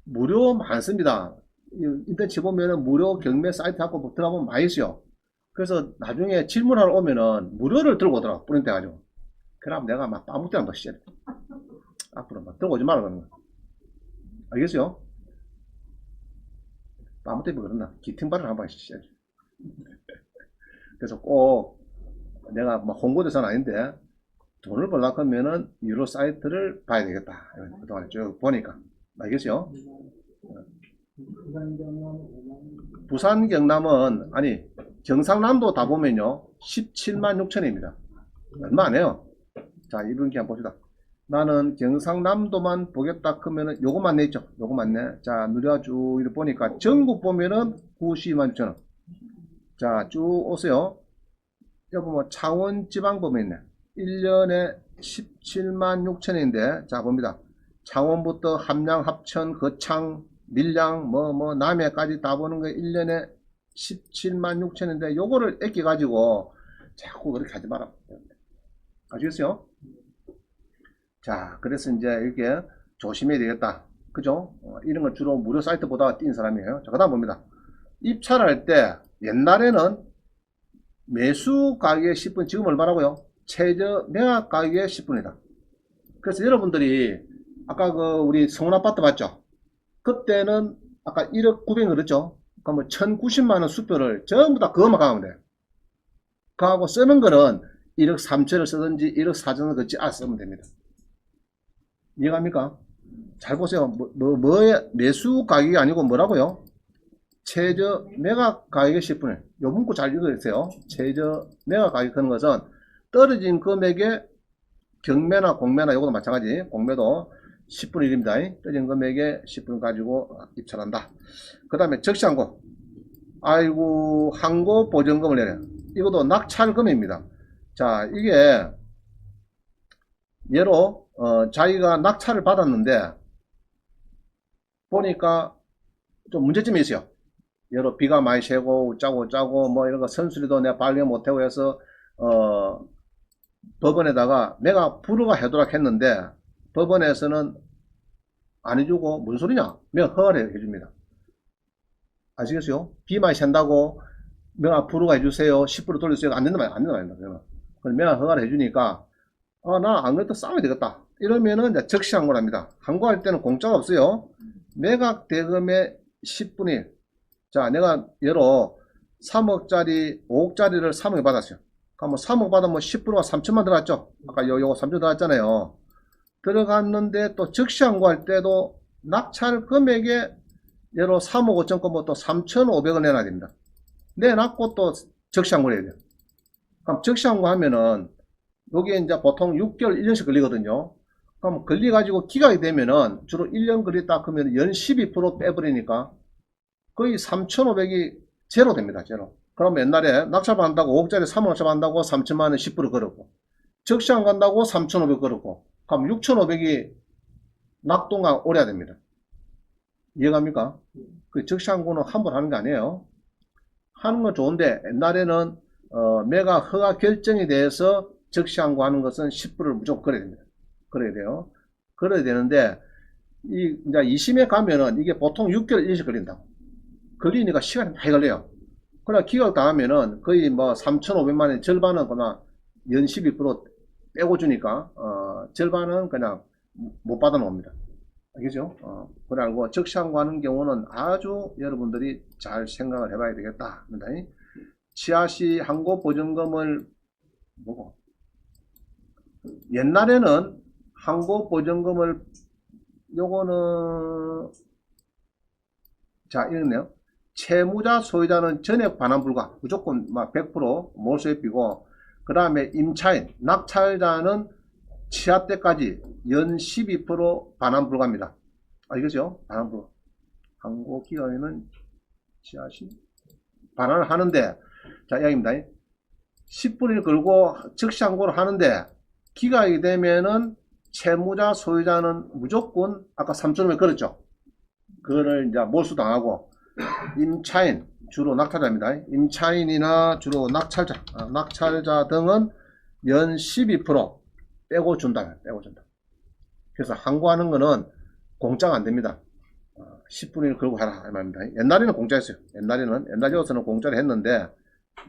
무료 많습니다. 인터넷 쳐보면은 무료 경매 사이트 하고 들어가보면 많이 있어요. 그래서 나중에 질문하러 오면은 무료를 들고 오더라. 프린트 해가지고. 그럼 내가 막 아무 때나 막 시작. 앞으로 막 들고 오지 말라 그러는 거야. 알겠어요? 아무 때나 그러나. 기팅발을 한번 시작. 그래서 꼭 내가 막 홍보대사는 아닌데 돈을 벌려고 하면은 유료 사이트를 봐야 되겠다. 그동안 쭉 보니까. 알겠어요? 부산 경남은, 아니, 경상남도 다 보면요. 17만 6천입니다. 얼마 안 해요. 자, 이분께 한번 봅시다. 나는 경상남도만 보겠다 하면은 요거만 냈죠. 요거만 내. 자, 누려쭉 이렇게 보니까 전국 보면은 92만 6천원. 자, 쭉 오세요. 여기 뭐 창원 지방 보면 있네. 1년에 17만 6천인데, 자, 봅니다. 창원부터 함양, 합천, 거창, 밀양, 남해까지 다 보는 거 1년에 17만 6천인데, 요거를 애껴가지고 자꾸 그렇게 하지 마라. 아시겠어요? 자, 그래서 이제 이렇게 조심해야 되겠다. 그죠? 이런 걸 주로 무료 사이트 보다가 뛴 사람이에요. 자, 그 다음 봅니다. 입찰할 때 옛날에는 매수 가격의 10분, 지금 얼마라고요? 최저 매각 가격의 10분이다. 그래서 여러분들이 아까 그 우리 성원 아파트 봤죠? 그때는 아까 1억 900 그랬죠? 그러면 1090만원 수표를 전부 다 그것만 가면 돼요. 그하고 쓰는 거는 1억 3천을 쓰든지 1억 4천을 걷지 쓰면 됩니다. 이해갑니까? 잘 보세요. 뭐의 매수 가격이 아니고 뭐라고요? 최저 매각 가격의 10분의 요 문구 잘 읽어주세요. 최저 매각 가격 하는 것은 떨어진 금액에 경매나 공매나 요것도 마찬가지. 공매도 10분의 1입니다. 떠진 금액에 10분 가지고 입찰한다. 그 다음에 적시항고. 아이고, 항고 보증금을 내려. 이것도 낙찰금입니다. 자, 이게 예로 자기가 낙찰을 받았는데 보니까 좀 문제점이 있어요. 예로 비가 많이 새고 짜고 뭐 이런 거 선수리도 내가 발견 못하고 해서 법원에다가 내가 불허가 해도록 했는데 법원에서는 안 해주고 무슨 소리냐? 내가 허가를 해줍니다. 아시겠어요? 비 많이 샌다고 내가 불허가 해주세요. 10% 돌려주세요. 안 된다 말이야. 안 된다 말이야. 그럼 내가 허가를 해주니까 나 안 그래도 싸워야 되겠다. 이러면은 이제 적시항고를 합니다. 항고할 때는 공짜가 없어요. 매각 대금의 10분의 1. 자, 내가 예로 3억짜리, 5억짜리를 3억에 받았어요. 그럼 3억 받으면 10%가 3천만 들어갔죠? 아까 요거 3천 들어갔잖아요. 들어갔는데 또 적시항고할 때도 낙찰 금액에 예로 3억 5천 거면 또 3,500원 내놔야 됩니다. 내놨고 또 적시항고를 해야 돼요. 그럼 적시항고 하면은 여기에 이제 보통 6개월, 1년씩 걸리거든요. 그럼 걸려가지고 기각이 되면은 주로 1년 걸렸다 그러면 연 12% 빼버리니까 거의 3,500이 제로 됩니다. 제로. 그럼 옛날에 낙찰 받는다고 5억짜리 3억 낙찰 받는다고 3천만원 10% 걸었고 적시항 간다고 3,500 걸었고 그럼 6,500이 낙동강 오래야 됩니다. 이해갑니까? 그 적시항고는 한 번 하는 게 아니에요. 하는 건 좋은데 옛날에는 매각 허가 결정에 대해서 적시항고 하는 것은 10%를 무조건 걸어야 됩니다. 걸어야 돼요. 걸어야 되는데 이제 2심에 가면은 이게 보통 6개월 1씩 걸린다고. 걸리니까 시간이 많이 걸려요. 그러나 기각 당하면은 거의 뭐 3,500만원 절반은 그냥 연 12% 빼고 주니까 절반은 그냥 못 받아 놓습니다. 알겠죠? 그래 알고 적시항고 하는 경우는 아주 여러분들이 잘 생각을 해봐야 되겠다. 치아시 항고 보증금을 보고 옛날에는 항고 보증금을 요거는 자 이렇네요. 채무자 소유자는 전액 반환 불가 무조건 막 100% 몰수입이고 그 다음에 임차인 낙찰자는 취하 때까지 연 12% 반환 불가입니다. 알겠죠? 반환 불가. 항고 기간에는 취하시 반환을 하는데 자 이야기입니다. 10분을 걸고 적시항고를 하는데 기각이 되면은 채무자 소유자는 무조건 아까 3,500 걸었죠. 그거를 이제 몰수당하고 임차인 주로 낙찰자입니다. 임차인이나 주로 낙찰자 등은 연 12% 빼고 준다. 그래서 항고하는 거는 공짜가 안 됩니다. 10분을 걸고 하라 이 말입니다. 옛날에는 공짜였어요. 옛날에는 공짜를 했는데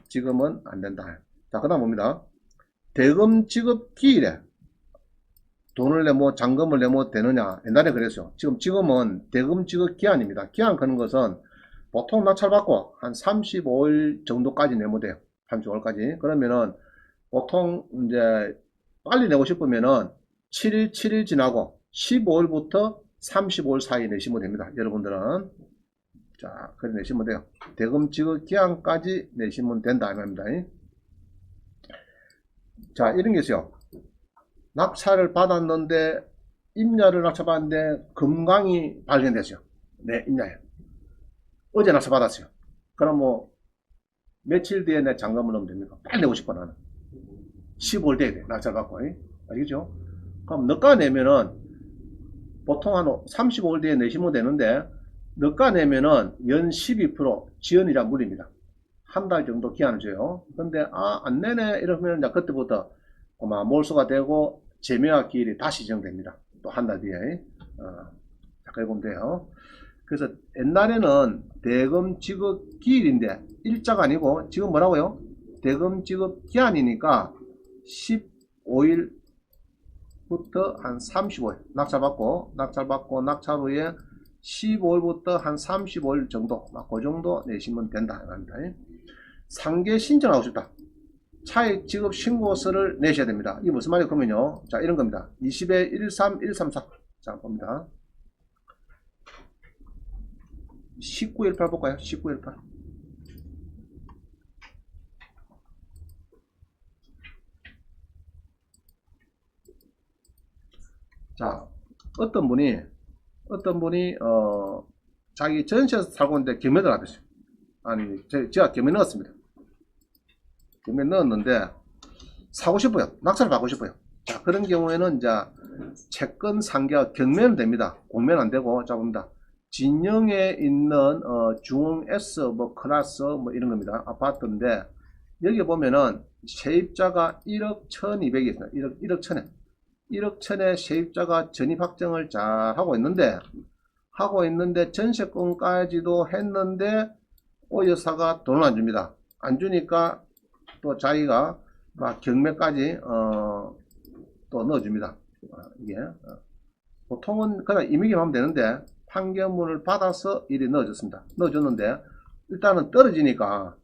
지금은 안 된다. 자, 그다음 봅니다. 대금 지급 기일에 돈을 내면 잔금을 내면 되느냐. 옛날에 그랬어요. 지금은 대금 지급 기한입니다. 기한 거는 것은 보통 낙찰받고 한 35일 정도까지 내면 돼요. 35일까지. 그러면은 보통 이제 빨리 내고 싶으면은 7일 지나고 15일부터 35일 사이에 내시면 됩니다. 여러분들은. 자, 그래 내시면 돼요. 대금 지급 기한까지 내시면 된다. 이 말입니다. 자, 이런 게 있어요. 낙찰을 받았는데 임야를 낙찰받았는데 금강이 발견됐어요. 네, 임야에. 어제 낙찰 받았어요. 그럼 뭐 며칠 뒤에 내 잔금을 넣으면 됩니까? 빨리 내고 싶어 나는. 15일 돼야 돼. 낙찰 받고. 알겠죠? 그럼 너가 내면은 보통 한 35일 뒤에 내시면 되는데 너가 내면은 연 12% 지연이자 무리입니다. 한 달 정도 기한을 줘요. 근데 안 내네 이러면 이제 그때부터 아마 몰수가 되고 재매화 기일이 다시 지정됩니다. 또 한 달 뒤에. 그래 보면 돼요. 그래서 옛날에는 대금 지급 기일인데 일자가 아니고 지금 뭐라고요? 대금 지급 기한이니까 15일부터 한 35일 낙찰받고 낙찰 후에 15일부터 한 35일 정도 그 정도 내시면 된다. 상계 신청하고 싶다. 차익 지급 신고서를 내셔야 됩니다. 이게 무슨 말이에요? 그러면요. 자, 이런 겁니다. 20에 13134. 자, 봅니다. 1918 볼까요? 1918. 자, 어떤 분이 자기 전세에서 살고 있는데 경매를 하듯이, 아니 제가 경매 넣었습니다. 경매 넣었는데 사고 싶어요. 낙찰을 받고 싶어요. 자, 그런 경우에는 이제 채권 상계가 경매는 됩니다. 공매는 안 되고, 자 봅니다. 진영에 있는 중흥 S 뭐 클래스 뭐 이런 겁니다. 아파트인데 여기 보면은 세입자가 1억 1200이 있습니다. 1억 1000에 1억 1000에 세입자가 전입 확정을 잘 하고 있는데 전세권까지도 했는데 오 여사가 돈을 안 줍니다. 안 주니까 또 자기가 막 경매까지 또 넣어줍니다. 이게 보통은 그냥 임의기만 하면 되는데 판결문을 받아서 이리 넣어줬습니다. 넣어줬는데 일단은 떨어지니까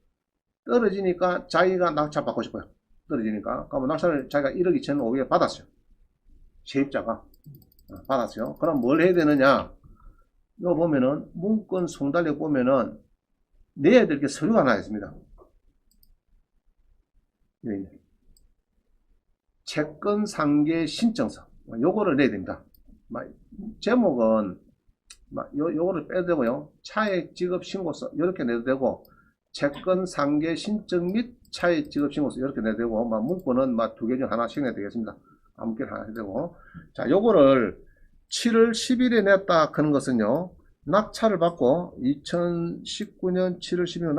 자기가 낙찰 받고 싶어요. 떨어지니까 그러면 낙찰을 자기가 1억 2,500에 받았어요. 세입자가 받았어요. 그럼 뭘 해야 되느냐? 이거 보면은 문건 송달력 보면은 내야 될 게 서류가 하나 있습니다. 채권 상계 신청서 요거를 내야 됩니다. 제목은 요거를 빼도 되고요. 차액 지급 신고서 이렇게 내도 되고, 채권 상계 신청 및 차액 지급 신고서 이렇게 내도 되고, 문구는 두 개 중 하나씩 내야 되겠습니다. 아무렇게나 하나 해도 되고. 자, 요거를 7월 10일에 냈다 하는 것은요, 낙찰을 받고 2019년 7월 10일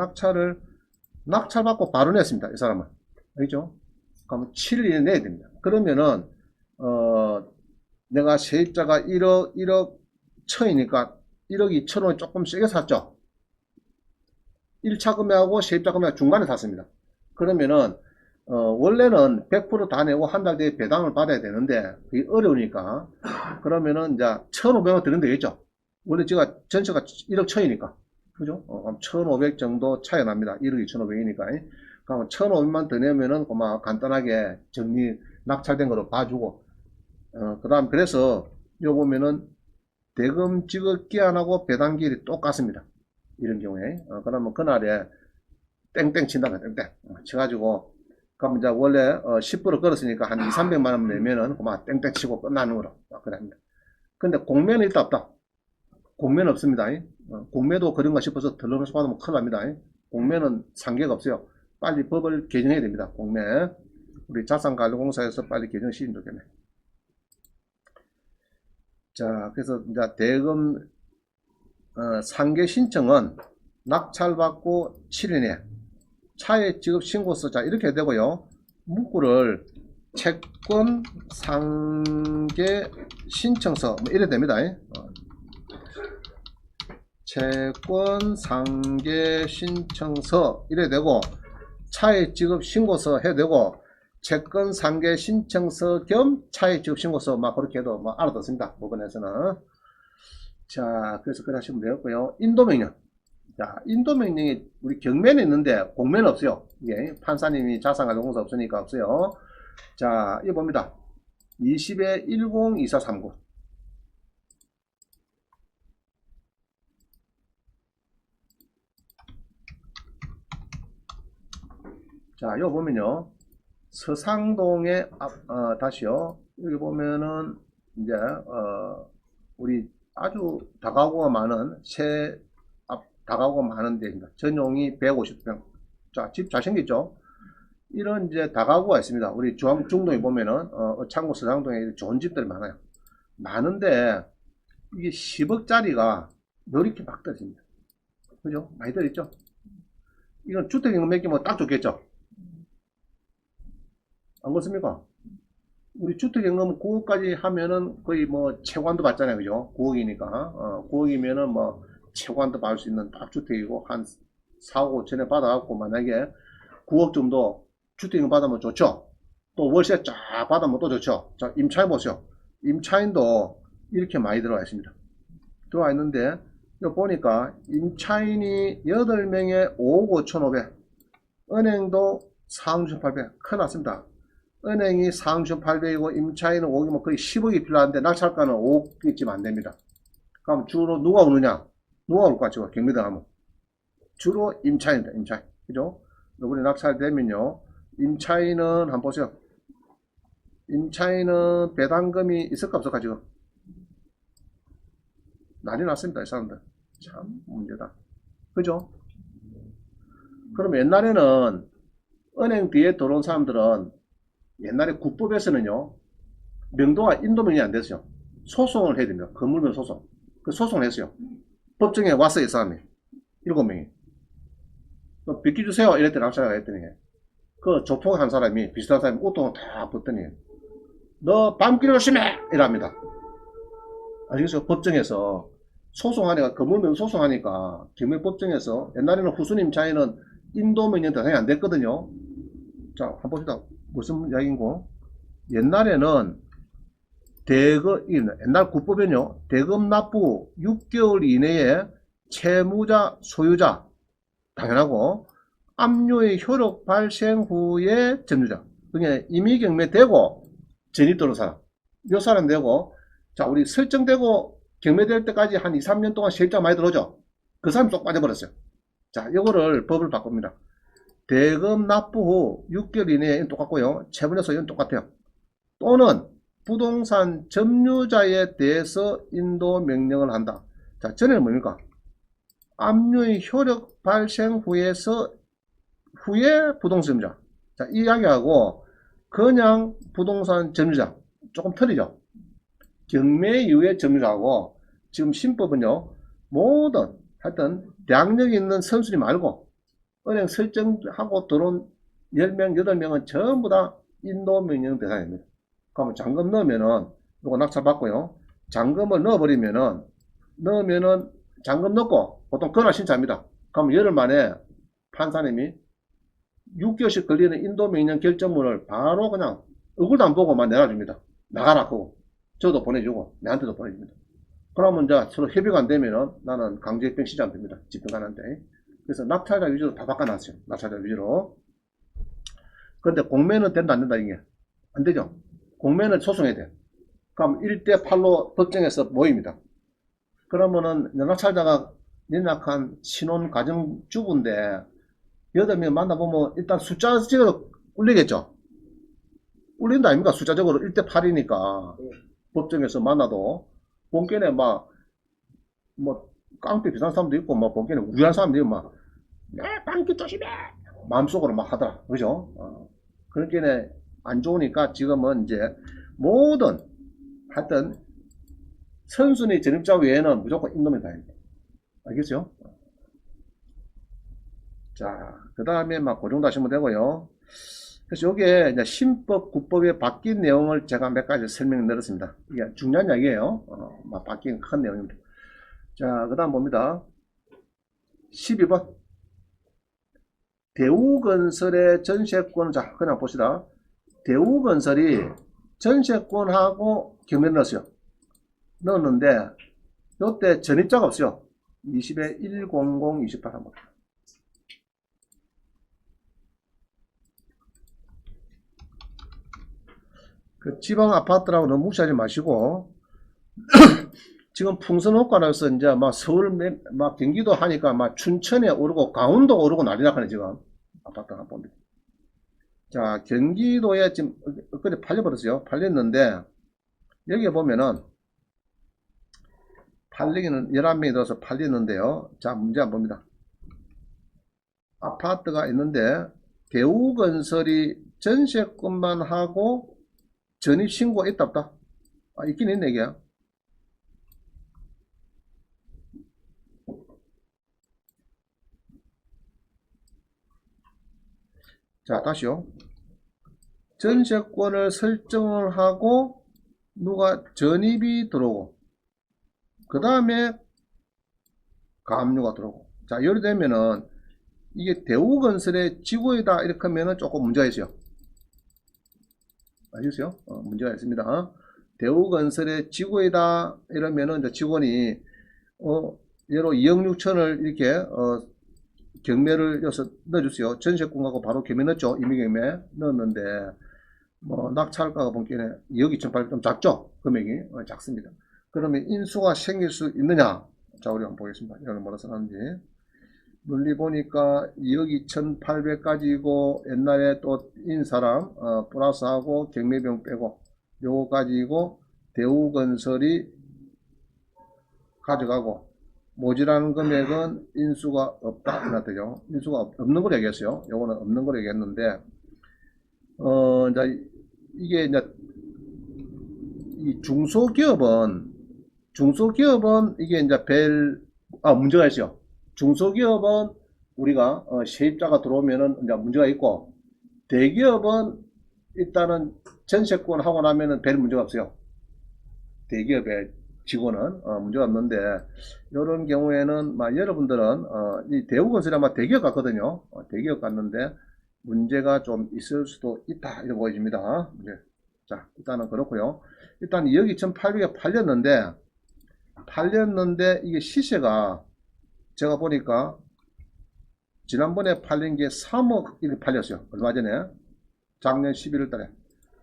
낙찰 받고 바로 냈습니다. 이 사람은. 알죠? 그럼 7일에 내야 됩니다. 그러면은 내가 세입자가 1억 천이니까 1억 2천원 조금 세게 샀죠. 1차 금액하고 세입자 금액 중간에 샀습니다. 그러면은 원래는 100% 다 내고 한 달 뒤에 배당을 받아야 되는데 그게 어려우니까 그러면은 이제 1,500원 드는 되겠죠. 원래 제가 전세가 1억 천이니까 그죠? 그럼 1,500 정도 차이 납니다. 1억 2,500이니까. 그럼 1,500만 더 내면은 간단하게 정리 낙찰된 거로 봐주고, 그 다음 그래서 요 보면은 대금 지급 기한하고 배당기일이 똑같습니다. 이런 경우에 그러면 그날에 땡땡 친다면 땡땡 쳐가지고, 그럼 이제 원래 10% 걸었으니까 한 2, 300만원 내면은 땡땡 치고 끝나는 거로 그럽니다. 근데 공매는 있다 없다? 공매는 없습니다. 공매도 그런가 싶어서 덜러면서 받으면 큰일 납니다. 공매는 상계가 없어요. 빨리 법을 개정해야 됩니다. 공매. 우리 자산관리공사에서 빨리 개정시키면 좋겠네. 자, 그래서 이제 대금 상계 신청은 낙찰받고 7일에 차액 지급 신고서, 자 이렇게 되고요. 문구를 채권 상계 신청서 이래 됩니다. 채권 상계 신청서 이래 되고, 차액 지급 신고서 해야 되고, 채권 상계 신청서 겸 차액 지급 신고서 그렇게 해도 알아듣습니다. 법원에서는. 자, 그래서 그렇게 하시면 되겠고요. 인도명령. 자, 인도명령이 우리 경매는 있는데 공매는 없어요. 이게 판사님이 자산관리공사 없으니까 없어요. 자, 이거 봅니다. 20에 102439. 자, 이거 보면요. 서상동에 다시요. 여기 보면은 이제 우리 아주 다가구가 많은 다가구가 많은 데입니다. 전용이 150평. 자, 집 잘생겼죠? 이런 이제 다가구가 있습니다. 우리 중동에 보면은 창구 서상동에 좋은 집들이 많아요. 많은데 이게 10억짜리가 이렇게 막 떨어집니다. 그죠? 많이 떨어졌죠? 이건 주택임금 맡기면 딱 좋겠죠? 안 그렇습니까? 우리 주택임금 9억까지 하면은 거의 채권도 받잖아요. 그죠? 9억이니까. 9억이면은 채권도 받을 수 있는 딱 주택이고, 한 4억 5천에 받아갖고, 만약에 9억 정도 주택임금 받으면 좋죠? 또 월세 쫙 받으면 또 좋죠? 자, 임차인 보세요. 임차인도 이렇게 많이 들어와 있습니다. 들어와 있는데, 여기 보니까 임차인이 8명에 5억 5천5백, 은행도 4억 8백, 큰일 났습니다. 은행이 4억 8백이고 임차인은 5억이면 거의 10억이 필요한데 낙찰가는 5억이쯤 안됩니다. 그럼 주로 누가 오느냐? 누가 올 것 같죠? 경매당 하면 주로 임차인입니다. 임차인. 그죠? 이번에 낙찰되면요, 임차인은 한번 보세요. 임차인은 배당금이 있을까 없을까 지금? 난리 났습니다. 이 사람들. 참 문제다. 그죠? 그럼 옛날에는 은행 뒤에 들어온 사람들은 옛날에 국법에서는요, 명도가 인도명이 안 됐어요. 소송을 해야 됩니다. 건물명 소송. 그 소송을 했어요. 법정에 왔어요, 이 사람이. 7명이. 비켜주세요. 이랬더니 납치가 했더니, 그 조폭한 사람이, 비슷한 사람이 옷도 다 벗더니, 너 밤길 조심해! 이랍니다. 아시겠어요? 법정에서 소송하니까, 건물명 소송하니까, 경매법정에서, 옛날에는 후수님 차이는 인도명령 대상이 안 됐거든요. 자, 한번 봅시다. 무슨 이야기인고? 옛날에는 옛날 국법에는요, 대금 납부 6개월 이내에 채무자, 소유자, 당연하고, 압류의 효력 발생 후에 점유자. 그게 임의경매되고, 전입 들어온 사람. 요 사람 되고, 자, 우리 설정되고 경매될 때까지 한 2, 3년 동안 세입자 많이 들어오죠? 그 사람 쏙 빠져버렸어요. 자, 요거를 법을 바꿉니다. 대금 납부 후 6개월 이내에 똑같고요. 채무자 소유는 똑같아요. 또는 부동산 점유자에 대해서 인도 명령을 한다. 자, 전에는 뭡니까? 압류의 효력 발생 후에 부동산 점유자. 자, 이 이야기하고 그냥 부동산 점유자 조금 틀리죠. 경매 이후의 점유자하고 지금 신법은요, 모든 하여튼 대학력 있는 선수님 말고 은행 설정하고 들어온 10명, 8명은 전부 다 인도 명령 대상입니다. 그러면 잔금 넣으면은 이거 낙찰받고요. 잔금을 넣어버리면은 잔금 넣고 보통 건화 신청합니다. 그러면 열흘 만에 판사님이 6개월씩 걸리는 인도 명령 결정문을 바로 그냥 얼굴도 안 보고만 내놔줍니다. 나가라 하고 저도 보내주고 내한테도 보내줍니다. 그러면 이제 서로 협의가 안 되면은 나는 강제입행 시작 됩니다. 집행관한테. 그래서 낙찰자 위주로 다 바꿔놨어요. 낙찰자 위주로. 그런데 공매는 된다 안 된다 이게 안 되죠. 공매는 소송해야 돼. 그럼 1대8로 법정에서 모입니다. 그러면은 낙찰자가 연락한 신혼 가정주부인데 8명 만나보면 일단 숫자적으로 울리겠죠. 울린다 아닙니까? 숫자적으로 1대8이니까 법정에서 만나도 본견에 뭐 깡패 비싼 사람도 있고 본견에 우려한 사람도 있고 빵기 조심해 마음속으로 막 하더라. 그죠? 그렇게 안 좋으니까 지금은 이제 모든 하여튼 선순위 전입자 외에는 무조건 인도면 다닙니다. 알겠죠? 자, 그 다음에 막 고정도 하시면 되고요. 그래서 여기에 이제 신법, 국법에 바뀐 내용을 제가 몇 가지 설명을 내렸습니다. 이게 중요한 이야기예요. 막 바뀐 큰 내용입니다. 자, 그 다음 봅니다. 12번. 대우건설의 전세권, 자, 그냥 봅시다. 대우건설이 전세권하고 경매를 넣었어요. 넣었는데, 이때 전입자가 없어요. 20에 100 28 한번. 그 지방 아파트라고 너무 무시하지 마시고, 지금 풍선 효과로서 이제 막 서울, 막 경기도 하니까 막 춘천에 오르고 강원도 오르고 난리 나가네, 지금. 아파트가 봅니다. 자, 경기도에 지금 엊그제 팔려버렸어요. 팔렸는데, 여기에 보면은, 팔리기는 11명이 들어서 팔렸는데요. 자, 문제 한번 봅니다. 아파트가 있는데, 대우건설이 전세권만 하고 전입신고가 있다 없다? 있긴 있네, 이게. 자, 다시요. 전세권을 설정을 하고 누가 전입이 들어오고 그 다음에 가압류가 들어오고 자, 이렇게 되면은 이게 대우건설의 지구이다 이렇게 하면은 조금 문제가 있어요. 아시겠어요? 문제가 있습니다. 대우건설의 지구이다 이러면은 이제 직원이 예로 2억 6천을 이렇게 경매를 여기서 넣어주세요. 전세권하고 바로 경매 넣었죠. 임의경매 넣었는데 낙찰가가 보기에는 2억 2,800 좀 작죠. 금액이 작습니다. 그러면 인수가 생길 수 있느냐? 자, 우리 한번 보겠습니다. 이걸 뭐라 써놨는지. 논리 보니까 2억 2,800 가지고 옛날에 또 인 사람 플러스하고 경매비용 빼고 요거 가지고 대우건설이 가져가고 모자라는 금액은 인수가 없다 이렇죠. 인수가 없는 걸 얘기했어요. 요거는 없는 걸 얘기했는데 이제 이게 이제 이 중소기업은 이게 이제 문제가 있어요. 중소기업은 우리가 세입자가 들어오면은 이제 문제가 있고, 대기업은 일단은 전세권 하고 나면은 별 문제가 없어요. 대기업의 직원은 문제가 없는데, 이런 경우에는 여러분들은 이 대우건설이 아마 대기업 같거든요. 대기업 같는데 문제가 좀 있을 수도 있다 이렇게 보여집니다. 자, 일단은 그렇고요. 일단 여기 2,800에 팔렸는데 이게 시세가 제가 보니까 지난번에 팔린 게 3억 이렇게 팔렸어요. 얼마 전에 작년 11월 달에.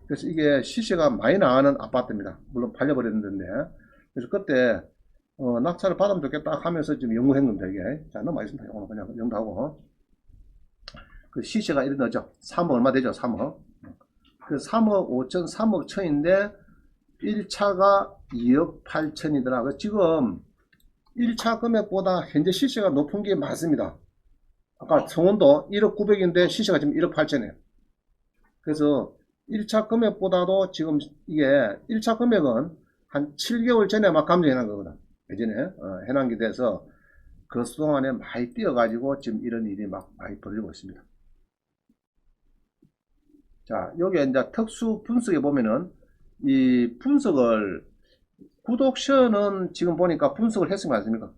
그래서 이게 시세가 많이 나가는 아파트입니다. 물론 팔려버렸는데. 그래서 그때 낙찰을 받으면 좋겠다 하면서 지금 연구한 겁니다. 이게. 자, 넘어가겠습니다. 오늘 그냥 연구하고. 그 시세가 이런 거죠. 3억 얼마 되죠? 3억. 그 3억 5천, 3억 천인데 1차가 2억 8천이더라고요. 지금 1차 금액보다 현재 시세가 높은 게 많습니다. 아까 성원도 1억 9백인데 시세가 지금 1억 8천이에요. 그래서 1차 금액보다도 지금 이게 1차 금액은 한 7개월 전에 막 감정해놓은 거거든. 예전에 해놓은 게 돼서 그 동안에 많이 뛰어가지고 지금 이런 일이 막 많이 벌리고 있습니다. 자, 여기 이제 특수 분석에 보면은 이 분석을 구독션은 지금 보니까 분석을 했으면 맞습니까?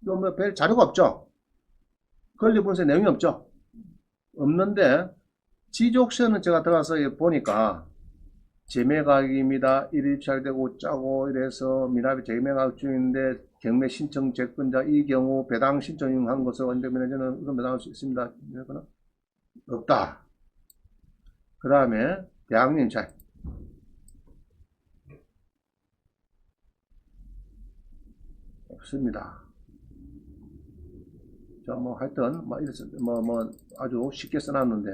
이거 뭐 별 자료가 없죠? 권리 분석 내용이 없죠? 없는데 지족션은 제가 들어가서 보니까 재매각입니다. 1일차례 되고 짜고 이래서 미납이 재매각 중인데 경매 신청 채권자 이 경우 배당 신청한 것을 언제면에는 이건 배당할 수 있습니다. 이거는 없다. 그 다음에 대학님 차이 없습니다. 자, 뭐 하여튼 뭐 아주 쉽게 써놨는데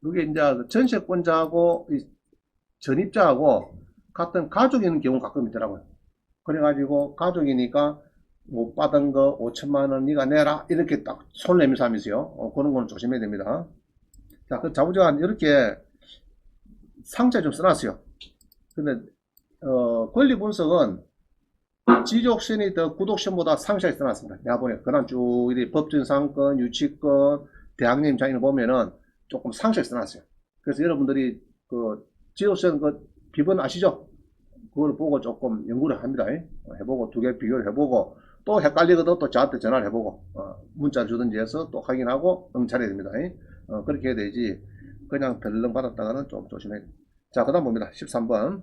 그게 이제 전세권자하고 전입자하고 같은 가족인 경우 가끔 있더라고요. 그래가지고 가족이니까 못 받은 거 5천만 원 네가 내라 이렇게 딱 손 내면서 하면서요. 그런 거는 조심해야 됩니다. 자, 그 자부지가 이렇게 상자 좀 써놨어요. 근데 권리 분석은 지적신이 더 구독신보다 상세하게 써놨습니다. 내가 보니까 그다음 쭉 이 법정 상권, 유치권, 대학님 장인을 보면은 조금 상세하게 써놨어요. 그래서 여러분들이 그 지적신 그 비번 아시죠? 그걸 보고 조금 연구를 합니다. 해보고 두 개 비교를 해보고 또 헷갈리거든 또 저한테 전화를 해보고 문자를 주든지 해서 또 확인하고 응찰해야 됩니다. 그렇게 해야 되지 그냥 덜렁 받았다가는 좀 조심해야 됩니다. 자, 그 다음 봅니다. 13번